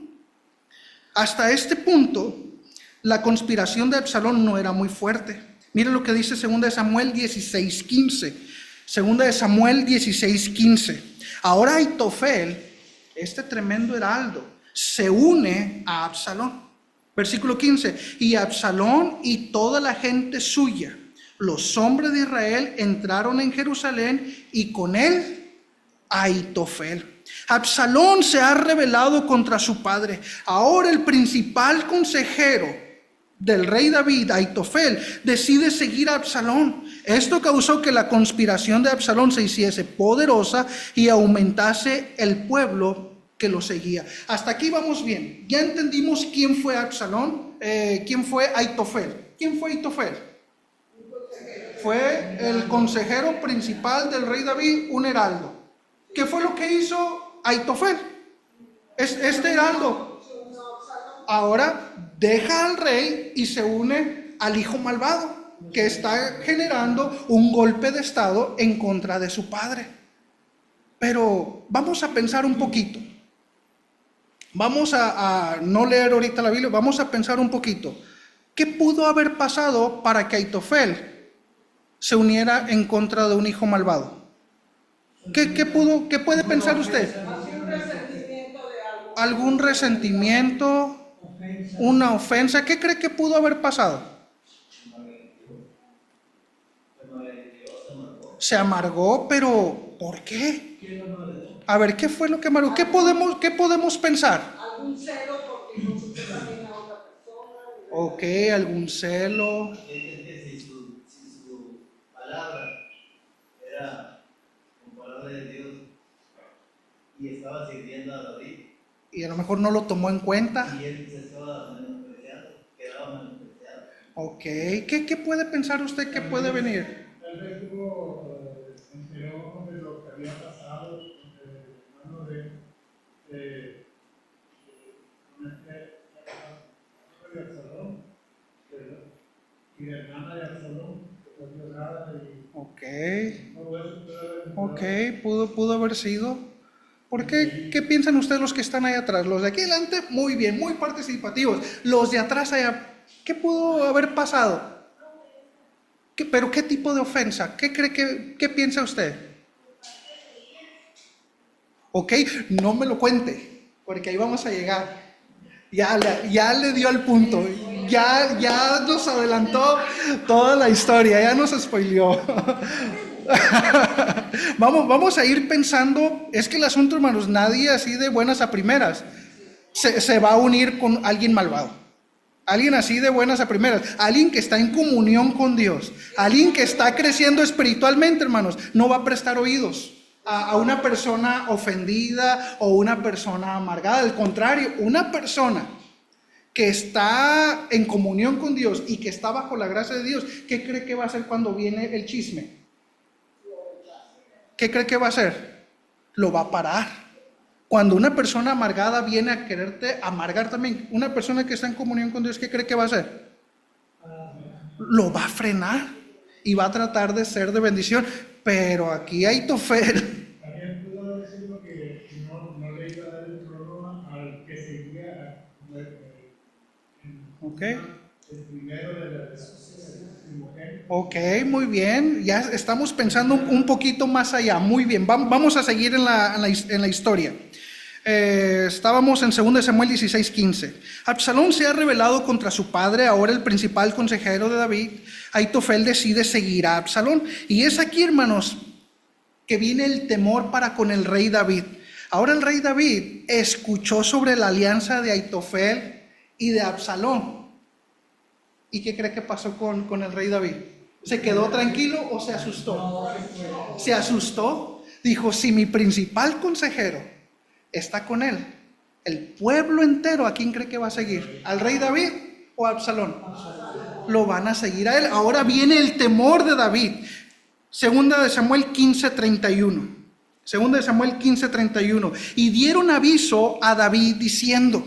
Hasta este punto, la conspiración de Absalón no era muy fuerte. Miren lo que dice 2 de Samuel 16:15. 2 de Samuel 16:15. Ahora Aitofel, este tremendo heraldo, se une a Absalón. Versículo 15. Y Absalón y toda la gente suya, los hombres de Israel, entraron en Jerusalén, y con él Aitofel. Absalón se ha rebelado contra su padre. Ahora el principal consejero del rey David, Aitofel, decide seguir a Absalón. Esto causó que la conspiración de Absalón se hiciese poderosa y aumentase el pueblo que lo seguía. Hasta aquí vamos bien. Ya entendimos quién fue Absalón, quién fue Aitofel. ¿Quién fue Aitofel? Fue el consejero principal del rey David, un heraldo. ¿Qué fue lo que hizo Aitofel? Este heraldo ahora deja al rey y se une al hijo malvado que está generando un golpe de estado en contra de su padre. Pero vamos a pensar un poquito. Vamos a no leer ahorita la Biblia, vamos a pensar un poquito. ¿Qué pudo haber pasado para que Aitofel se uniera en contra de un hijo malvado? ¿Qué puede pensar usted? ¿Algún resentimiento? ¿Una ofensa? ¿Qué cree que pudo haber pasado? Se amargó, pero ¿por qué? A ver, ¿qué fue lo que amargó? ¿Qué podemos pensar?
Algún celo porque no supo también a otra persona.
Ok, algún celo.
Si su palabra era con palabra de Dios y estaba sirviendo a David,
Y a lo mejor no lo tomó en cuenta.
y él se estaba menospreciando, quedaba menospreciado.
Ok, ¿qué puede pensar usted que puede venir?
Tal vez se enteró de lo que había pasado con el hermano de Absalón, y la hermana de Absalón, que fue violada.
Ok, pudo haber sido. ¿Por qué? ¿Qué piensan ustedes los que están ahí atrás? Los de aquí adelante, muy bien, muy participativos. Los de atrás allá, ¿qué pudo haber pasado? ¿Pero qué tipo de ofensa? ¿Qué piensa usted? Ok, no me lo cuente, porque ahí vamos a llegar. Ya le dio al punto. Ya nos adelantó toda la historia, ya nos spoileó. Vamos a ir pensando, es que el asunto, hermanos, nadie así de buenas a primeras se va a unir con alguien malvado. Alguien así de buenas a primeras, alguien que está en comunión con Dios, alguien que está creciendo espiritualmente, hermanos, no va a prestar oídos a una persona ofendida o una persona amargada. Al contrario, una persona que está en comunión con Dios y que está bajo la gracia de Dios, ¿qué cree que va a hacer cuando viene el chisme? ¿Qué cree que va a hacer? Lo va a parar. Cuando una persona amargada viene a quererte amargar también, una persona que está en comunión con Dios, ¿qué cree que va a hacer? Lo va a frenar y va a tratar de ser de bendición. Pero aquí hay Aitofel.
También pudo haber sido que no le iba a dar el trono al que seguía el primero de su mujer.
Ok, muy bien. Ya estamos pensando un poquito más allá. Muy bien, vamos a seguir en la historia. Estábamos en 2 Samuel 16:15. Absalón se ha rebelado contra su padre. Ahora el principal consejero de David, Aitofel, decide seguir a Absalón. Y es aquí, hermanos, que viene el temor para con el rey David. Ahora el rey David escuchó sobre la alianza de Aitofel y de Absalón. ¿Y qué cree que pasó con el rey David? ¿Se quedó tranquilo o se asustó? Se asustó. Dijo, si mi principal consejero está con él, el pueblo entero, ¿a quién cree que va a seguir? ¿Al rey David o a Absalón? Lo van a seguir a él. Ahora viene el temor de David. 2 Samuel 15:31. 2 Samuel 15:31. Y dieron aviso a David diciendo,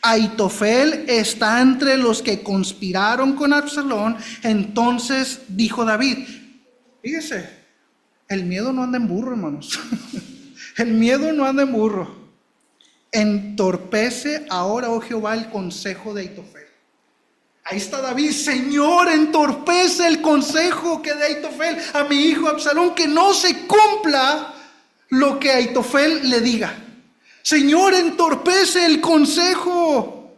Aitofel está entre los que conspiraron con Absalón. Entonces dijo David, fíjese, el miedo no anda en burro, hermanos. El miedo no anda en burro. Entorpece ahora, oh Jehová, el consejo de Aitofel. Ahí está David, Señor, entorpece el consejo que de Aitofel a mi hijo Absalón, que no se cumpla lo que Aitofel le diga. Señor, entorpece el consejo,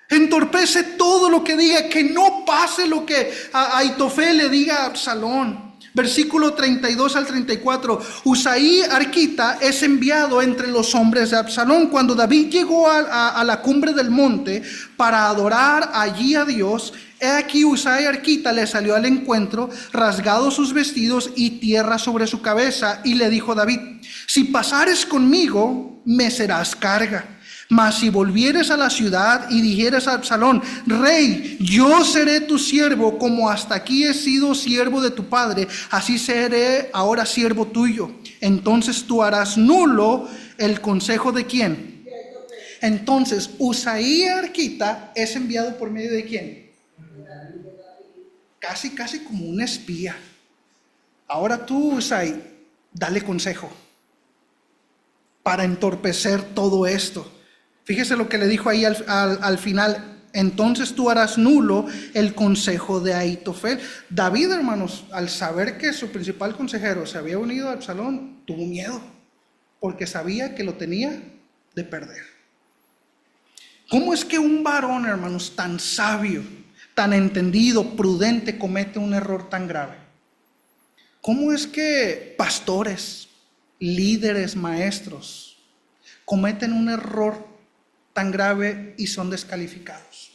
entorpece todo lo que diga, que no pase lo que a Aitofel le diga a Absalón. Versículo 32 al 34. Usaí Arquita es enviado entre los hombres de Absalón. Cuando David llegó a la cumbre del monte para adorar allí a Dios, he aquí Usaí Arquita le salió al encuentro, rasgados sus vestidos y tierra sobre su cabeza, y le dijo a David: si pasares conmigo, me serás carga. Mas si volvieres a la ciudad y dijeres a Absalón: rey, yo seré tu siervo, como hasta aquí he sido siervo de tu padre, así seré ahora siervo tuyo. Entonces tú harás nulo el consejo de ¿quién? Entonces Usaí Arquita es enviado por medio de ¿quién? Casi como un espía. Ahora tú, Usaí, dale consejo para entorpecer todo esto. Fíjese lo que le dijo ahí al final. Entonces tú harás nulo el consejo de Ahitofel. David, hermanos, al saber que su principal consejero se había unido a Absalón, tuvo miedo, porque sabía que lo tenía de perder. ¿Cómo es que un varón, hermanos, tan sabio, tan entendido, prudente, comete un error tan grave? ¿Cómo es que pastores, líderes, maestros cometen un error tan grave y son descalificados?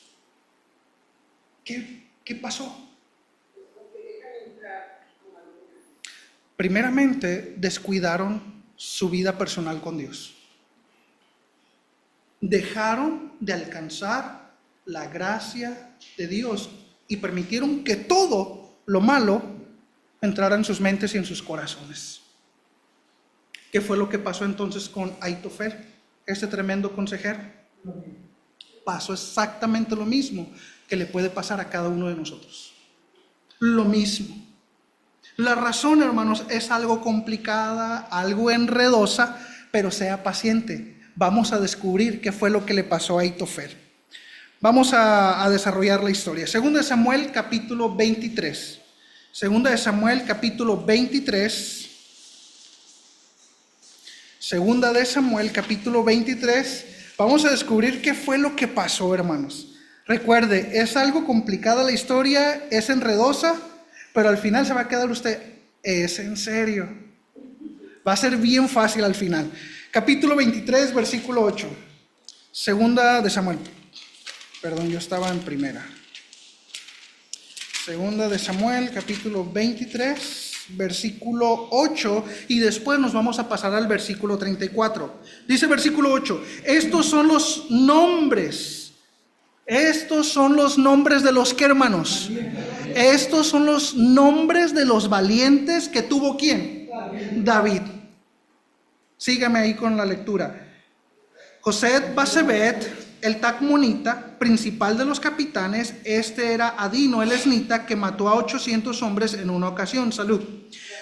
¿Qué pasó? Primeramente, descuidaron su vida personal con Dios. Dejaron de alcanzar la gracia de Dios y permitieron que todo lo malo entrara en sus mentes y en sus corazones. ¿Qué fue lo que pasó entonces con Ahitofel, este tremendo consejero? Pasó exactamente lo mismo que le puede pasar a cada uno de nosotros. Lo mismo. La razón, hermanos, es algo complicada, algo enredosa, pero sea paciente. Vamos a descubrir qué fue lo que le pasó a Ahitofel. Vamos a desarrollar la historia. Segunda de Samuel, capítulo 23. Segunda de Samuel, capítulo 23. Segunda de Samuel, capítulo 23. Vamos a descubrir qué fue lo que pasó, hermanos. Recuerde, es algo complicada la historia, es enredosa, pero al final se va a quedar usted: ¿es en serio? Va a ser bien fácil al final. Capítulo 23, versículo 8. Segunda de Samuel. Perdón, yo estaba en primera. Segunda de Samuel, capítulo 23, versículo 8, y después nos vamos a pasar al versículo 34. Dice versículo 8: estos son los nombres. Estos son los nombres de los que, hermanos. Estos son los nombres de los valientes que tuvo ¿quién? David. Sígame ahí con la lectura. José Basebet, el Tacmonita, principal de los capitanes. Este era Adino, el esnita, que mató a 800 hombres en una ocasión. Salud.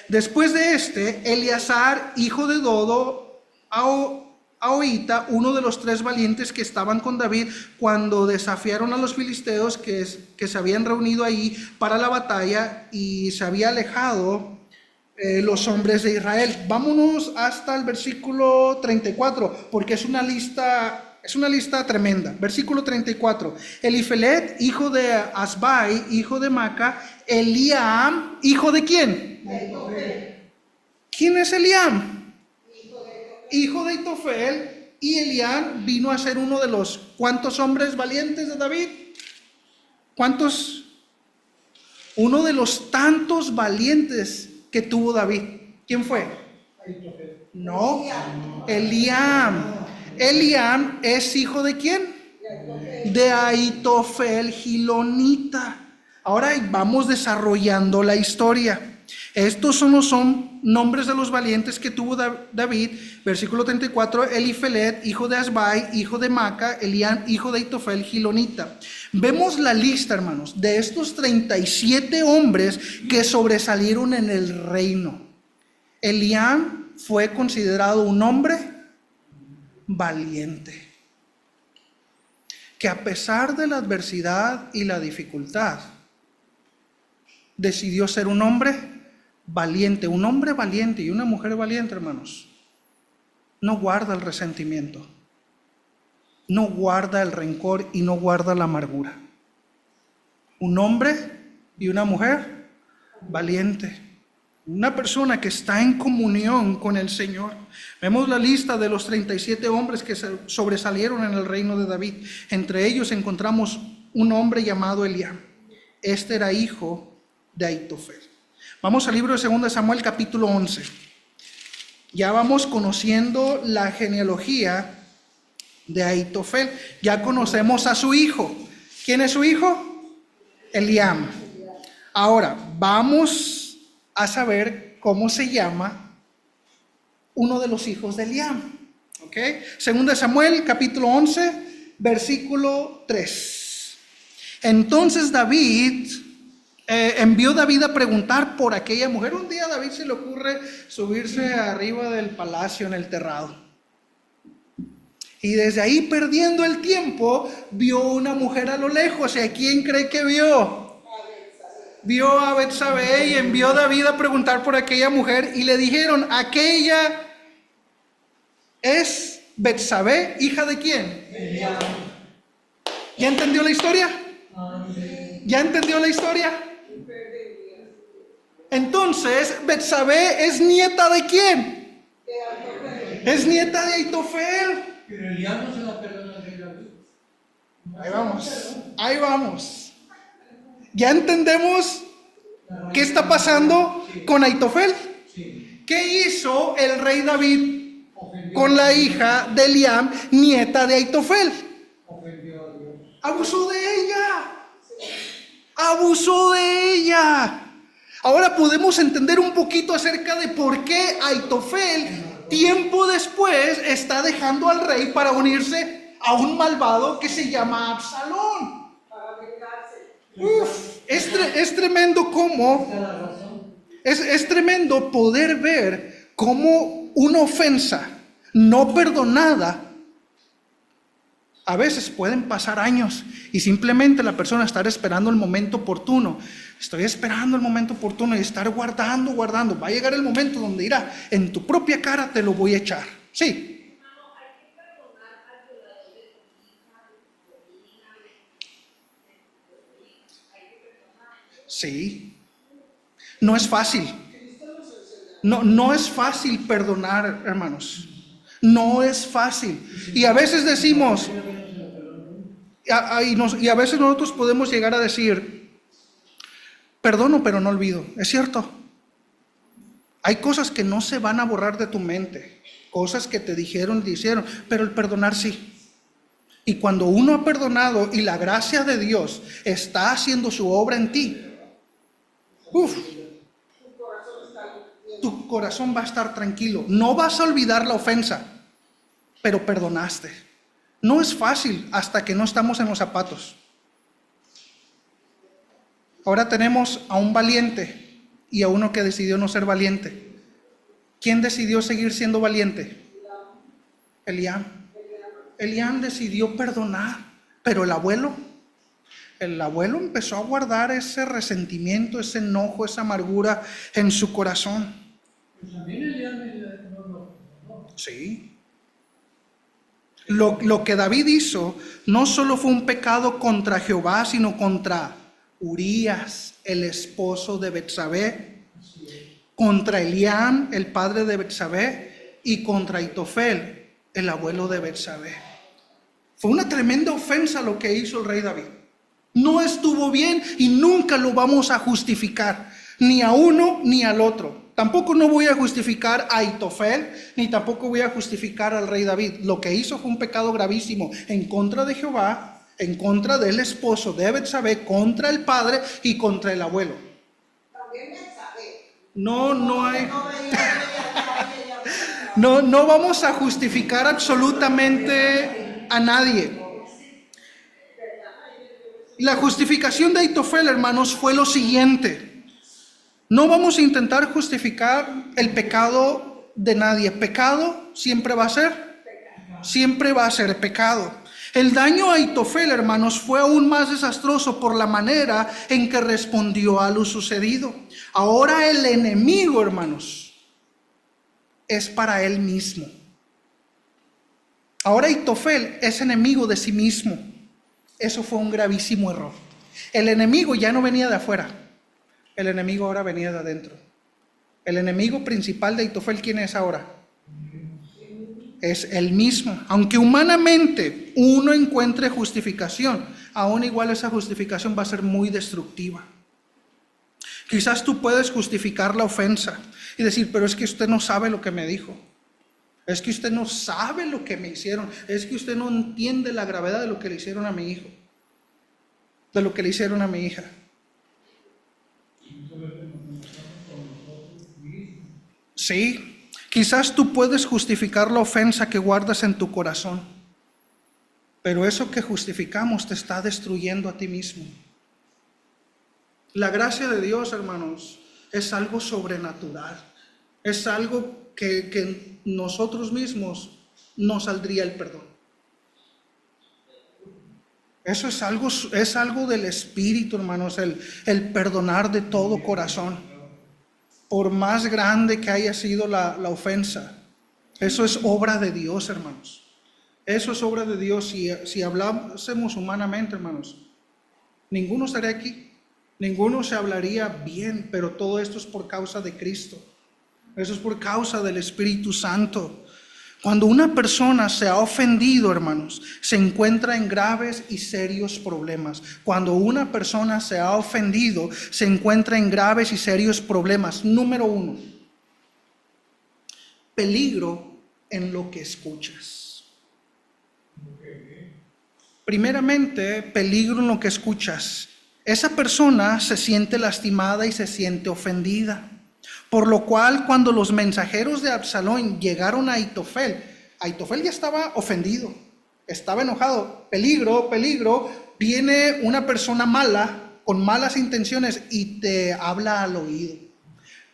Después de este, Eleazar, hijo de Dodo, Ahoita, uno de los 3 valientes que estaban con David cuando desafiaron a los filisteos que se habían reunido ahí para la batalla, y se había alejado los hombres de Israel. Vámonos hasta el versículo 34, porque es una lista tremenda. Versículo 34. Elifelet, hijo de Asbai, hijo de Maca. Eliam, hijo de ¿quién? ¿Quién es Eliam? Hijo de Ahitofel. Y Eliam vino a ser uno de los ¿cuántos hombres valientes de David? ¿Cuántos? Uno de los tantos valientes que tuvo David. ¿Quién fue? No, Eliam. Eliam es hijo de ¿quién? De Ahitofel Gilonita. Ahora vamos desarrollando la historia. Estos son los nombres de los valientes que tuvo David. Versículo 34, Elifelet, hijo de Asbai, hijo de Maca. Eliam, hijo de Ahitofel Gilonita. Vemos la lista, hermanos, de estos 37 hombres que sobresalieron en el reino. Eliam fue considerado un hombre valiente, que a pesar de la adversidad y la dificultad, decidió ser un hombre valiente. Un hombre valiente y una mujer valiente, hermanos, no guarda el resentimiento, no guarda el rencor y no guarda la amargura. Un hombre y una mujer valiente. Una persona que está en comunión con el Señor. Vemos la lista de los 37 hombres que sobresalieron en el reino de David. Entre ellos encontramos un hombre llamado Eliam. Este era hijo de Ahitofel. Vamos al libro de 2 Samuel capítulo 11. Ya vamos conociendo la genealogía de Ahitofel. Ya conocemos a su hijo. ¿Quién es su hijo? Eliam. Ahora, vamos a saber cómo se llama uno de los hijos de Eliam. ¿Ok? 2 Samuel capítulo 11, versículo 3. Entonces envió David a preguntar por aquella mujer. Un día a David se le ocurre subirse arriba del palacio en el terrado. Y desde ahí, perdiendo el tiempo, vio una mujer a lo lejos. ¿Y a quién cree que vio? Vio a Betsabé, y envió a David a preguntar por aquella mujer. Y le dijeron, aquella es Betsabé, hija de quién. ¿Ya entendió la historia? ¿Ya entendió la historia? Entonces, Betsabé es nieta de quién? Es nieta de Ahitofel.
Pero Eliam no se la perdona de David.
Ahí vamos. ¿Ya entendemos qué está pasando con Ahitofel?
Sí.
¿Qué hizo el rey David con la hija de Eliam, nieta de Ahitofel?
Ofendió a Dios.
Abusó de ella. Abusó de ella. Ahora podemos entender un poquito acerca de por qué Ahitofel, tiempo después, está dejando al rey para unirse a un malvado que se llama Absalón. Es tremendo cómo, es tremendo poder ver cómo una ofensa no perdonada, a veces pueden pasar años y simplemente la persona estar esperando el momento oportuno. Estoy esperando el momento oportuno y estar guardando. Va a llegar el momento donde dirá, en tu propia cara te lo voy a echar. Sí. Sí. No es fácil. No es fácil perdonar, hermanos. No es fácil. Y a veces decimos, y a veces nosotros podemos llegar a decir, perdono pero no olvido. Es cierto. Hay cosas que no se van a borrar de tu mente. Cosas que te dijeron, pero el perdonar sí. Y cuando uno ha perdonado y la gracia de Dios está haciendo su obra en ti, tu corazón va a estar tranquilo. No vas a olvidar la ofensa, pero perdonaste. No es fácil hasta que no estamos en los zapatos. Ahora tenemos a un valiente y a uno que decidió no ser valiente. ¿Quién decidió seguir siendo valiente? Eliam. Eliam decidió perdonar, pero el abuelo empezó a guardar ese resentimiento, ese enojo, esa amargura en su corazón.
Pues también Eliam no.
Sí. Lo que David hizo no solo fue un pecado contra Jehová, sino contra Urías, el esposo de Betsabé, contra Eliam, el padre de Betsabé, y contra Ahitofel, el abuelo de Betsabé. Fue una tremenda ofensa lo que hizo el rey David. No estuvo bien y nunca lo vamos a justificar, ni a uno ni al otro. Tampoco no voy a justificar a Ahitofel, ni tampoco voy a justificar al rey David. Lo que hizo fue un pecado gravísimo en contra de Jehová, en contra del esposo de Betsabé, contra el padre y contra el abuelo. No hay... No vamos a justificar absolutamente a nadie. La justificación de Ahitofel, hermanos, fue lo siguiente. No vamos a intentar justificar el pecado de nadie. Pecado siempre va a ser pecado. El daño a Ahitofel, hermanos, fue aún más desastroso por la manera en que respondió a lo sucedido. Ahora el enemigo, hermanos, es para él mismo. Ahora Ahitofel es enemigo de sí mismo. Eso fue un gravísimo error. El enemigo ya no venía de afuera. El enemigo ahora venía de adentro. El enemigo principal de Aitofel, ¿quién es ahora? Es el mismo. Aunque humanamente uno encuentre justificación, aún igual esa justificación va a ser muy destructiva. Quizás tú puedes justificar la ofensa y decir, pero es que usted no sabe lo que me dijo. Es que usted no sabe lo que me hicieron. Es que usted no entiende la gravedad de lo que le hicieron a mi hijo. De lo que le hicieron a mi hija. Sí, quizás tú puedes justificar la ofensa que guardas en tu corazón, pero eso que justificamos te está destruyendo a ti mismo. La gracia de Dios, hermanos, es algo sobrenatural. Es algo que nosotros mismos no saldría el perdón. Eso es algo del Espíritu, hermanos, el perdonar de todo corazón. Por más grande que haya sido la ofensa, eso es obra de Dios, hermanos. Eso es obra de Dios. Si hablásemos humanamente, hermanos, ninguno estaría aquí, ninguno se hablaría bien, pero todo esto es por causa de Cristo. Eso es por causa del Espíritu Santo. Cuando una persona se ha ofendido, hermanos, se encuentra en graves y serios problemas. Cuando una persona se ha ofendido, se encuentra en graves y serios problemas. Número 1, peligro en lo que escuchas. Primeramente, peligro en lo que escuchas. Esa persona se siente lastimada y se siente ofendida. Por lo cual, cuando los mensajeros de Absalón llegaron a Aitofel, Aitofel ya estaba ofendido, estaba enojado. Peligro, peligro, viene una persona mala, con malas intenciones y te habla al oído.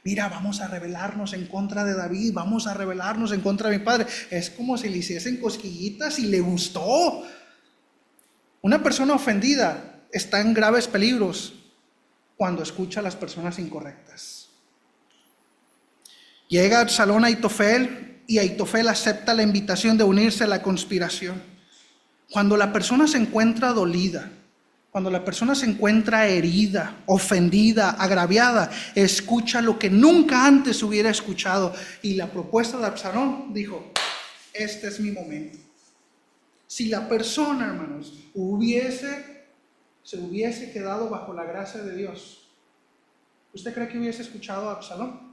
Mira, vamos a rebelarnos en contra de David, vamos a rebelarnos en contra de mi padre. Es como si le hiciesen cosquillitas y le gustó. Una persona ofendida está en graves peligros cuando escucha a las personas incorrectas. Llega Absalón a Aitofel y Aitofel acepta la invitación de unirse a la conspiración. Cuando la persona se encuentra dolida, cuando la persona se encuentra herida, ofendida, agraviada, escucha lo que nunca antes hubiera escuchado. Y la propuesta de Absalón dijo, este es mi momento. Si la persona, hermanos, se hubiese quedado bajo la gracia de Dios, ¿usted cree que hubiese escuchado a Absalón?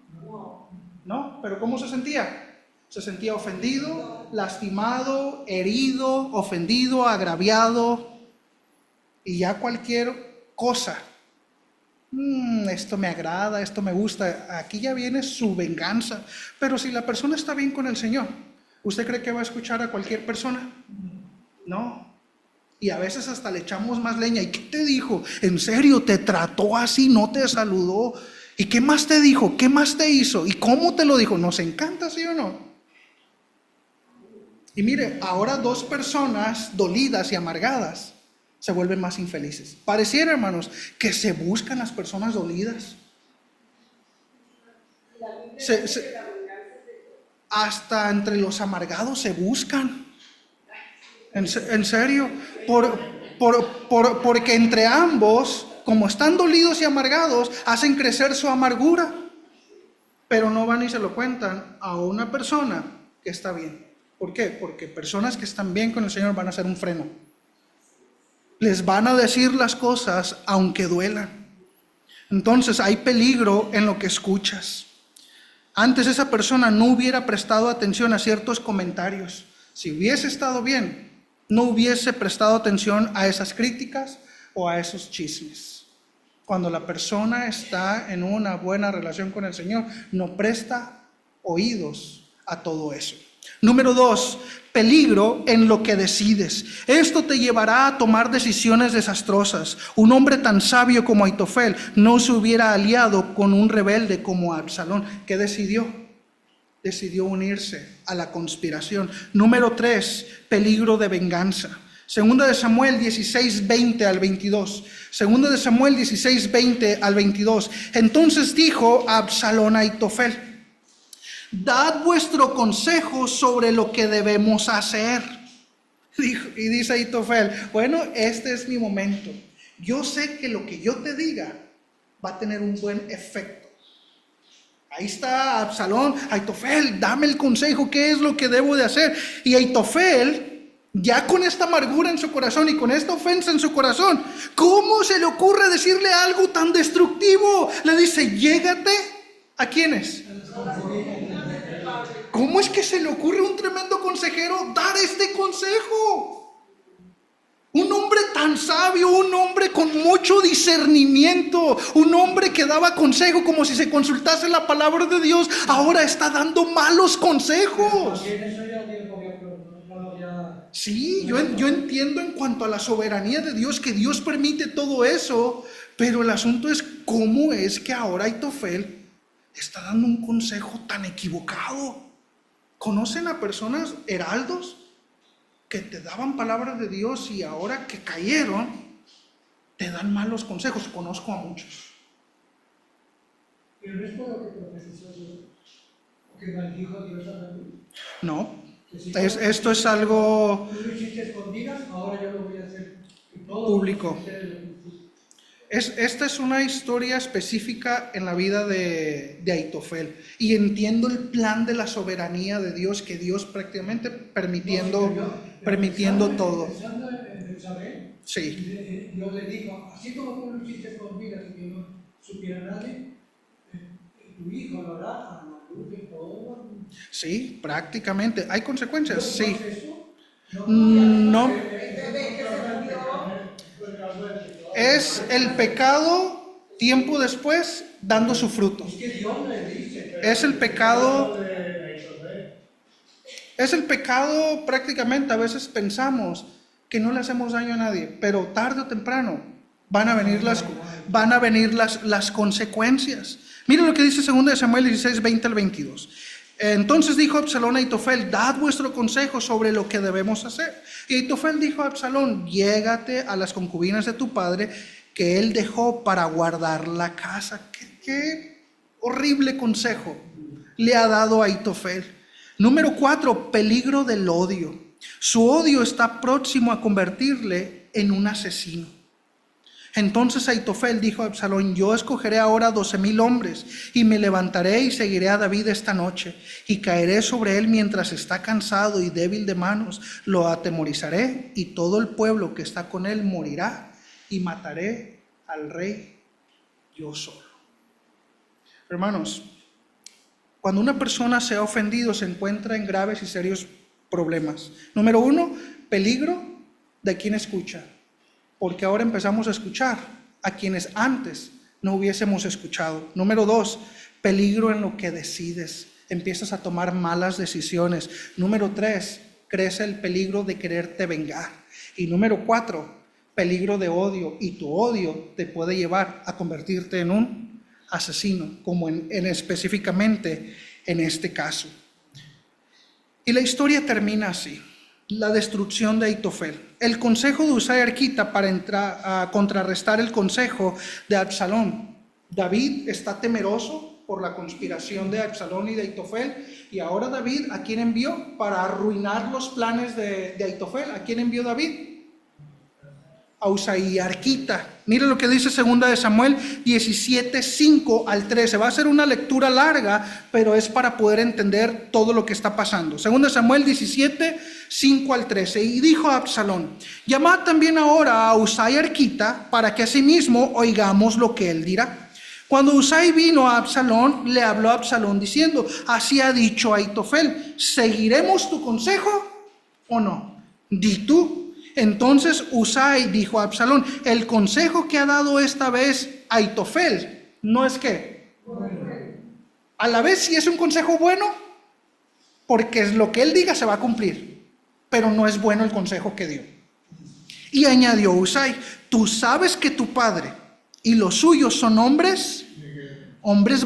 No, pero ¿cómo se sentía? Se sentía ofendido, lastimado, herido, ofendido, agraviado, y ya cualquier cosa. Esto me agrada, esto me gusta. Aquí ya viene su venganza. Pero si la persona está bien con el Señor, ¿usted cree que va a escuchar a cualquier persona? No. Y a veces hasta le echamos más leña. ¿Y qué te dijo? ¿En serio te trató así? ¿No te saludó? ¿Y qué más te dijo? ¿Qué más te hizo? ¿Y cómo te lo dijo? ¿Nos encanta, sí o no? Y mire, ahora dos personas dolidas y amargadas se vuelven más infelices. Pareciera, hermanos, que se buscan las personas dolidas. Hasta entre los amargados se buscan. En serio, porque entre ambos, como están dolidos y amargados, hacen crecer su amargura, pero no van y se lo cuentan a una persona que está bien. ¿Por qué? Porque personas que están bien con el Señor van a hacer un freno. Les van a decir las cosas aunque duelan. Entonces hay peligro en lo que escuchas. Antes esa persona no hubiera prestado atención a ciertos comentarios. Si hubiese estado bien, no hubiese prestado atención a esas críticas o a esos chismes. Cuando la persona está en una buena relación con el Señor, no presta oídos a todo eso. Número 2, peligro en lo que decides. Esto te llevará a tomar decisiones desastrosas. Un hombre tan sabio como Aitofel no se hubiera aliado con un rebelde como Absalón. ¿Qué decidió? Decidió unirse a la conspiración. Número 3, peligro de venganza. Segunda de Samuel 16, 20 al 22. Segunda de Samuel 16, 20 al 22. Entonces dijo Absalón a Aitofel: dad vuestro consejo sobre lo que debemos hacer. Y dice Aitofel: bueno, este es mi momento. Yo sé que lo que yo te diga va a tener un buen efecto. Ahí está Absalón. Aitofel, dame el consejo, ¿qué es lo que debo de hacer? Y Aitofel, ya con esta amargura en su corazón y con esta ofensa en su corazón, ¿cómo se le ocurre decirle algo tan destructivo? Le dice, llégate. ¿A quiénes? ¿Cómo es que se le ocurre a un tremendo consejero dar este consejo? Un hombre tan sabio, un hombre con mucho discernimiento, un hombre que daba consejo como si se consultase la palabra de Dios, ahora está dando malos consejos. Sí, yo entiendo en cuanto a la soberanía de Dios, que Dios permite todo eso, pero el asunto es cómo es que ahora Aitofel está dando un consejo tan equivocado. ¿Conocen a personas heraldos que te daban palabras de Dios y ahora que cayeron, te dan malos consejos? Conozco a muchos.
Pero no es por lo que profetizó Dios, o que maldijo Dios a David.
No,
Que si
esto es algo
tú lo hiciste escondidas, ahora yo lo voy a hacer
público. Esta es una historia específica en la vida de Aitofel, y entiendo el plan de la soberanía de Dios, que Dios prácticamente permitiendo todo.
Pensando en Betsabé,
Sí,
Dios le dijo, así como tú lo hiciste escondidas y que no supiera nadie, tu hijo lo hará a la luz de todo.
sí, prácticamente. ¿Hay consecuencias? Sí.
No.
No. Es el pecado tiempo después dando su fruto.
Es que Dios le dice.
Es el pecado. Es el pecado prácticamente. A veces pensamos que no le hacemos daño a nadie, pero tarde o temprano van a venir las consecuencias. Miren lo que dice 2 Samuel 16, 20 al 22. Entonces dijo Absalón a Aitofel, dad vuestro consejo sobre lo que debemos hacer. Y Aitofel dijo a Absalón, llégate a las concubinas de tu padre que él dejó para guardar la casa. Qué horrible consejo le ha dado a Aitofel. Número 4, peligro del odio. Su odio está próximo a convertirle en un asesino. Entonces Aitofel dijo a Absalón, yo escogeré ahora 12,000 hombres y me levantaré y seguiré a David esta noche y caeré sobre él mientras está cansado y débil de manos, lo atemorizaré y todo el pueblo que está con él morirá y mataré al rey yo solo. Hermanos, cuando una persona se ha ofendido se encuentra en graves y serios problemas. Número 1, peligro de quien escucha. Porque ahora empezamos a escuchar a quienes antes no hubiésemos escuchado. Número 2, peligro en lo que decides. Empiezas a tomar malas decisiones. Número 3, crece el peligro de quererte vengar. Y número 4, peligro de odio. Y tu odio te puede llevar a convertirte en un asesino, como en específicamente en este caso. Y la historia termina así. La destrucción de Aitofel. El consejo de Usai Arquita para entrar a contrarrestar el consejo de Absalón. David está temeroso por la conspiración de Absalón y de Aitofel, y ahora David, ¿a quién envió? Para arruinar los planes de Aitofel. ¿A quién envió David? A Usai Arquita. Mire lo que dice 2 Samuel 17, 5 al 13. Va a ser una lectura larga, pero es para poder entender todo lo que está pasando. 2 Samuel 17, 5 al 13. Y dijo a Absalón, llamad también ahora a Usai Arquita, para que asimismo oigamos lo que él dirá. Cuando Usai vino a Absalón, le habló a Absalón diciendo, así ha dicho Aitofel, ¿seguiremos tu consejo o no? Di tú. Entonces Usai dijo a Absalón, el consejo que ha dado esta vez Aitofel, ¿no es qué? A la vez sí es un consejo bueno, porque es lo que él diga se va a cumplir, pero no es bueno el consejo que dio. Y añadió Usai, tú sabes que tu padre y los suyos son hombres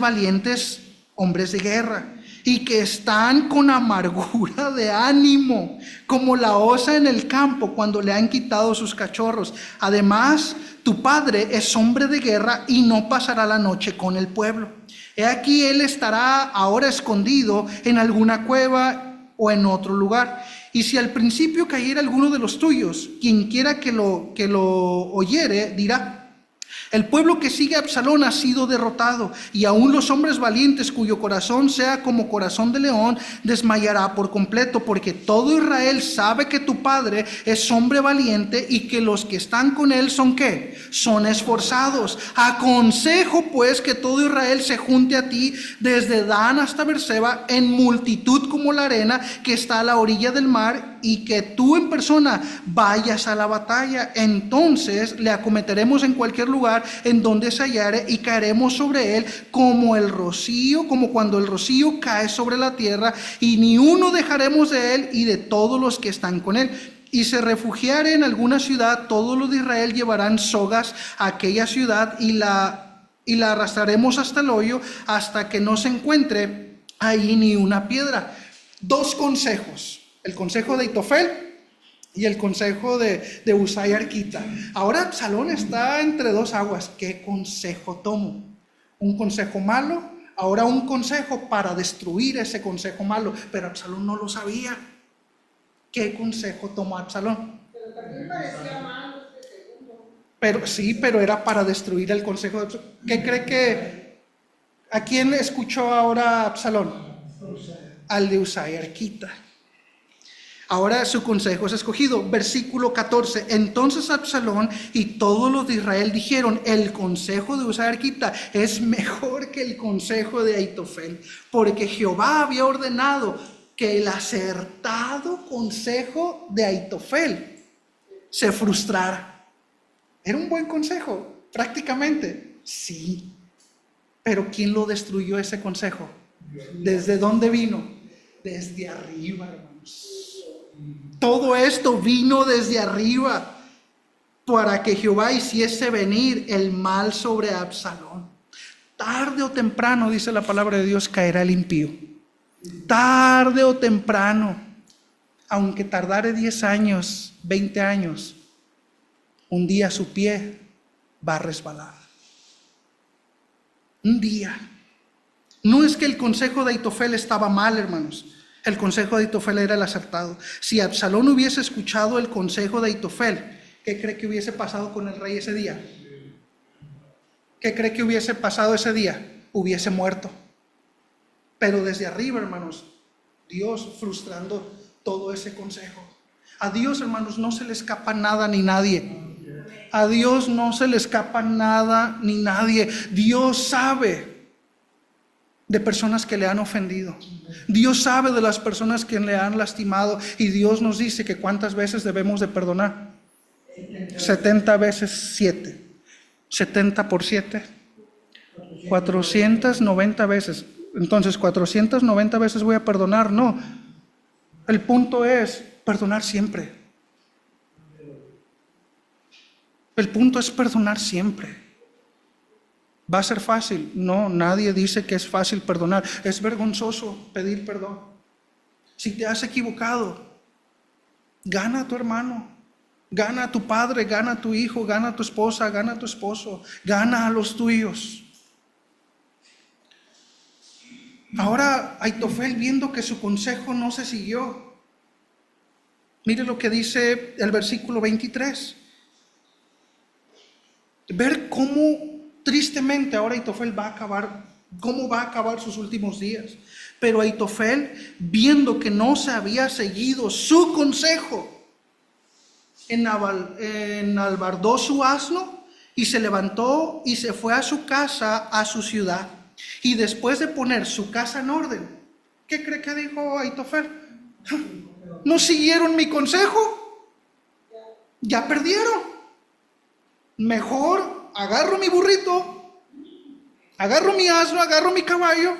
valientes, hombres de guerra, y que están con amargura de ánimo, como la osa en el campo cuando le han quitado sus cachorros. Además, tu padre es hombre de guerra y no pasará la noche con el pueblo. He aquí, él estará ahora escondido en alguna cueva o en otro lugar. Y si al principio cayera alguno de los tuyos, quien quiera que lo oyere, dirá, El pueblo que sigue a Absalón ha sido derrotado, y aún los hombres valientes cuyo corazón sea como corazón de león desmayará por completo, porque todo Israel sabe que tu padre es hombre valiente y que los que están con él son ¿qué? Son esforzados. Aconsejo pues que todo Israel se junte a ti desde Dan hasta Berseba en multitud como la arena que está a la orilla del mar, y que tú en persona vayas a la batalla. Entonces le acometeremos en cualquier lugar en donde se hallare, y caeremos sobre él como el rocío, como cuando el rocío cae sobre la tierra, y ni uno dejaremos de él y de todos los que están con él. Y se refugiare en alguna ciudad, todos los de Israel llevarán sogas a aquella ciudad, y la arrastraremos hasta el hoyo, hasta que no se encuentre ahí ni una piedra. Dos consejos: el consejo de Aitofel y el consejo de Husai Arquita. Ahora Absalón está entre dos aguas. ¿Qué consejo tomo? ¿Un consejo malo? Ahora un consejo para destruir ese consejo malo. Pero Absalón no lo sabía. ¿Qué consejo tomó Absalón?
Pero también parecía malo este segundo.
Pero sí, pero era para destruir el consejo de Absalón. ¿Qué cree que? ¿A quién escuchó ahora Absalón? Al de Husai Arquita. Ahora su consejo es escogido. Versículo 14. Entonces Absalón y todos los de Israel dijeron: el consejo de Husai Arquita es mejor que el consejo de Aitofel, porque Jehová había ordenado que el acertado consejo de Aitofel se frustrara. Era un buen consejo, prácticamente. Sí. Pero ¿quién lo destruyó ese consejo? ¿Desde dónde vino? Desde arriba, hermanos. Todo esto vino desde arriba para que Jehová hiciese venir el mal sobre Absalón. Tarde o temprano, dice la palabra de Dios, caerá el impío. Tarde o temprano, aunque tardare 10 años, 20 años, un día su pie va a resbalar. Un día. No es que el consejo de Aitofel estaba mal, hermanos. El consejo de Aitofel era el acertado. Si Absalón hubiese escuchado el consejo de Aitofel, ¿qué cree que hubiese pasado con el rey ese día? ¿Qué cree que hubiese pasado ese día? Hubiese muerto. Pero desde arriba, hermanos, Dios frustrando todo ese consejo. A Dios, hermanos, no se le escapa nada ni nadie. A Dios no se le escapa nada ni nadie. Dios sabe de personas que le han ofendido. Dios sabe de las personas que le han lastimado, y Dios nos dice que cuántas veces debemos de perdonar. 70 veces 7. 70 por 7. 490 veces. Entonces, 490 veces voy a perdonar. No. El punto es perdonar siempre. El punto es perdonar siempre. ¿Va a ser fácil? No, nadie dice que es fácil perdonar. Es vergonzoso pedir perdón. Si te has equivocado, gana a tu hermano, gana a tu padre, gana a tu hijo, gana a tu esposa, gana a tu esposo, gana a los tuyos. Ahora Aitofel, viendo que su consejo no se siguió, mire lo que dice el versículo 23. Ver cómo tristemente ahora Aitofel va a acabar, cómo va a acabar sus últimos días. Pero Aitofel, viendo que no se había seguido su consejo, enalbardó su asno y se levantó y se fue a su casa, a su ciudad. Y después de poner su casa en orden, ¿qué cree que dijo Aitofel? ¿No siguieron mi consejo? Ya perdieron. Mejor agarro mi burrito, agarro mi asno, agarro mi caballo,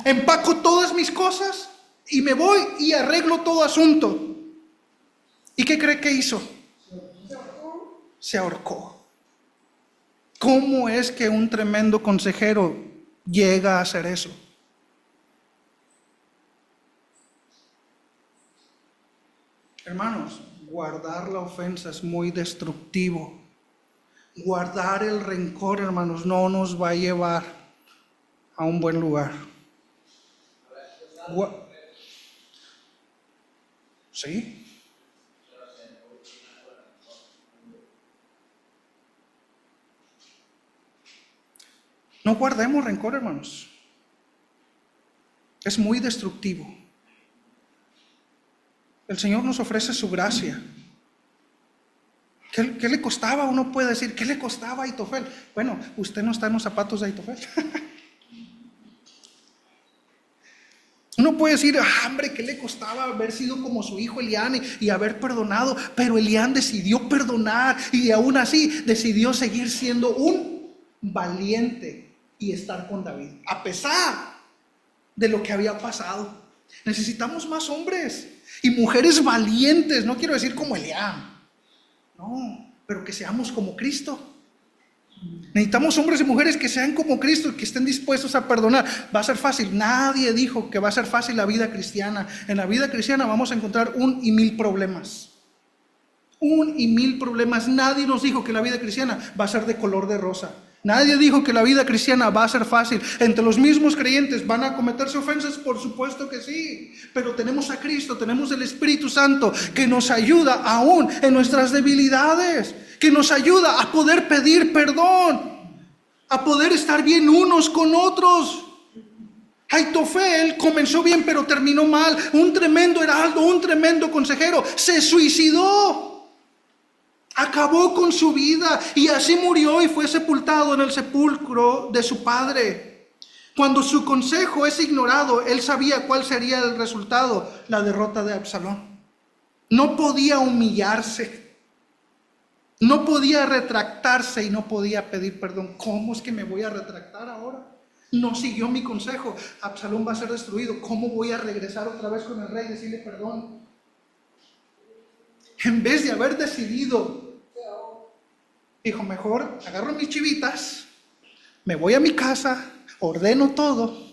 empaco todas mis cosas y me voy y arreglo todo asunto. ¿Y qué cree que hizo? Se ahorcó. ¿Cómo es que un tremendo consejero llega a hacer eso? Hermanos, guardar la ofensa es muy destructivo. Guardar el rencor, hermanos, no nos va a llevar a un buen lugar. ¿Sí? No guardemos rencor, hermanos. Es muy destructivo. El Señor nos ofrece su gracia. ¿Qué le costaba? Uno puede decir, ¿qué le costaba a Aitofel? Bueno, usted no está en los zapatos de Aitofel. Uno puede decir, hombre, ¿qué le costaba haber sido como su hijo Elián y haber perdonado? Pero Elián decidió perdonar y aún así decidió seguir siendo un valiente y estar con David, a pesar de lo que había pasado. Necesitamos más hombres y mujeres valientes. No quiero decir como Elián, no, pero que seamos como Cristo. Necesitamos hombres y mujeres que sean como Cristo, que estén dispuestos a perdonar. ¿Va a ser fácil? Nadie dijo que va a ser fácil la vida cristiana. En la vida cristiana vamos a encontrar 1 y 1000 problemas. 1 y 1000 problemas. Nadie nos dijo que la vida cristiana va a ser de color de rosa. Nadie dijo que la vida cristiana va a ser fácil. Entre los mismos creyentes van a cometerse ofensas, por supuesto que sí. Pero tenemos a Cristo, tenemos el Espíritu Santo que nos ayuda aún en nuestras debilidades, que nos ayuda a poder pedir perdón, a poder estar bien unos con otros. Aitofel comenzó bien pero terminó mal. Un tremendo heraldo, un tremendo consejero, se suicidó. Acabó con su vida y así murió y fue sepultado en el sepulcro de su padre. Cuando su consejo es ignorado, él sabía cuál sería el resultado: la derrota de Absalón. No podía humillarse, no podía retractarse y no podía pedir perdón. ¿Cómo es que me voy a retractar ahora? No siguió mi consejo, Absalón va a ser destruido. ¿Cómo voy a regresar otra vez con el rey y decirle perdón? En vez de haber decidido, dijo, mejor agarro mis chivitas, me voy a mi casa, ordeno todo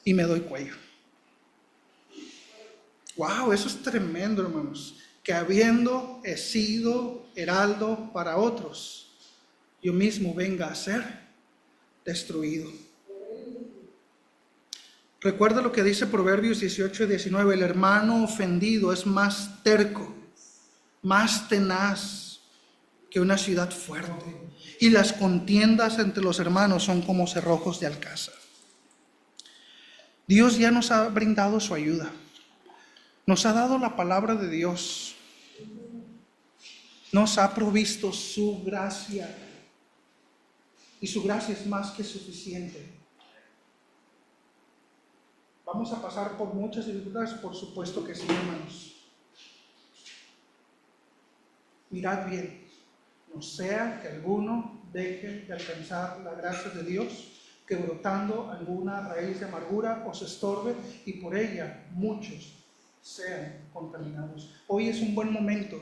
y me doy cuello. Wow, eso es tremendo, hermanos. Que habiendo sido heraldo para otros, yo mismo venga a ser destruido. Recuerda lo que dice Proverbios 18 y 19. El hermano ofendido es más terco, más tenaz que una ciudad fuerte, y las contiendas entre los hermanos son como cerrojos de alcázar. Dios ya nos ha brindado su ayuda, nos ha dado la palabra de Dios, nos ha provisto su gracia, y su gracia es más que suficiente. ¿Vamos a pasar por muchas dificultades? Por supuesto que sí, hermanos. Mirad bien, no sea que alguno deje de alcanzar la gracia de Dios, que brotando alguna raíz de amargura os estorbe y por ella muchos sean contaminados. Hoy es un buen momento,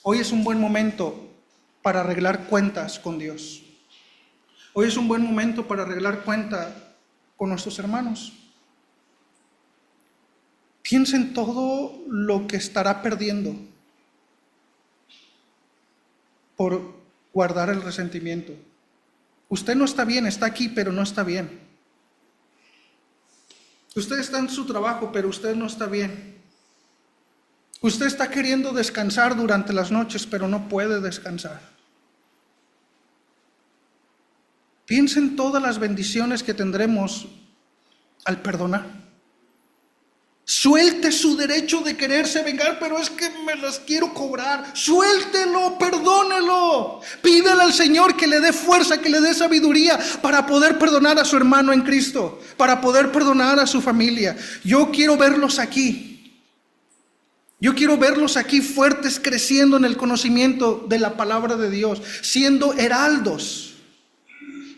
hoy es un buen momento para arreglar cuentas con Dios. Hoy es un buen momento para arreglar cuenta con nuestros hermanos. Piensa en todo lo que estará perdiendo por guardar el resentimiento. Usted no está bien, está aquí, pero no está bien. Usted está en su trabajo, pero usted no está bien. Usted está queriendo descansar durante las noches, pero no puede descansar. Piensa en todas las bendiciones que tendremos al perdonar. Suelte su derecho de quererse vengar, pero es que me las quiero cobrar. Suéltelo, perdónelo. Pídele al Señor que le dé fuerza, que le dé sabiduría para poder perdonar a su hermano en Cristo, para poder perdonar a su familia. Yo quiero verlos aquí. Yo quiero verlos aquí fuertes, creciendo en el conocimiento de la palabra de Dios, siendo heraldos,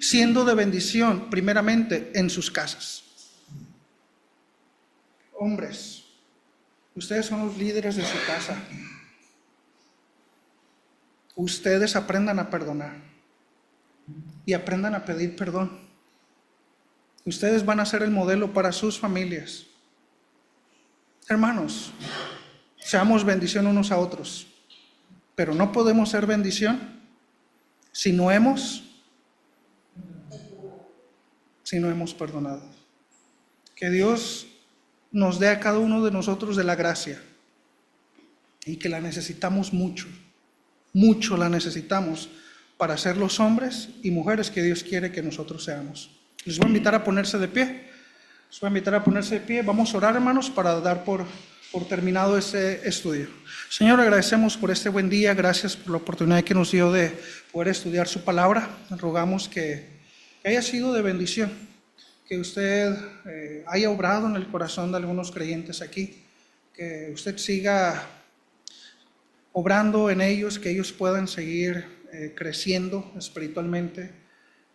siendo de bendición, primeramente en sus casas. Hombres, ustedes son los líderes de su casa. Ustedes aprendan a perdonar y aprendan a pedir perdón. Ustedes van a ser el modelo para sus familias. Hermanos, seamos bendición unos a otros, pero no podemos ser bendición si no hemos perdonado. Que Dios nos dé a cada uno de nosotros de la gracia, y que la necesitamos mucho, mucho la necesitamos para ser los hombres y mujeres que Dios quiere que nosotros seamos. Les voy a invitar a ponerse de pie. Les voy a invitar a ponerse de pie. Vamos a orar, hermanos, para dar por terminado este estudio. Señor, agradecemos por este buen día. Gracias por la oportunidad que nos dio de poder estudiar su palabra. Rogamos que haya sido de bendición, que usted haya obrado en el corazón de algunos creyentes aquí, que usted siga obrando en ellos, que ellos puedan seguir creciendo espiritualmente,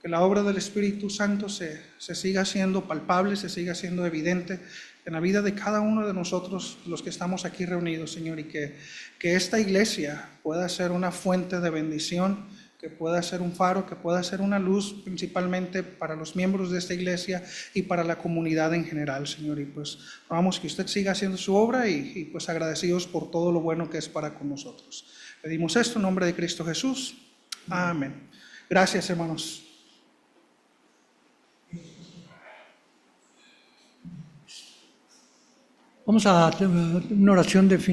que la obra del Espíritu Santo se siga haciendo palpable, se siga haciendo evidente en la vida de cada uno de nosotros, los que estamos aquí reunidos, Señor, y que esta iglesia pueda ser una fuente de bendición, que pueda ser un faro, que pueda ser una luz principalmente para los miembros de esta iglesia y para la comunidad en general, Señor. Y pues rogamos que usted siga haciendo su obra y pues agradecidos por todo lo bueno que es para con nosotros. Pedimos esto en nombre de Cristo Jesús. Amén. Gracias, hermanos.
Vamos a hacer una oración de fin.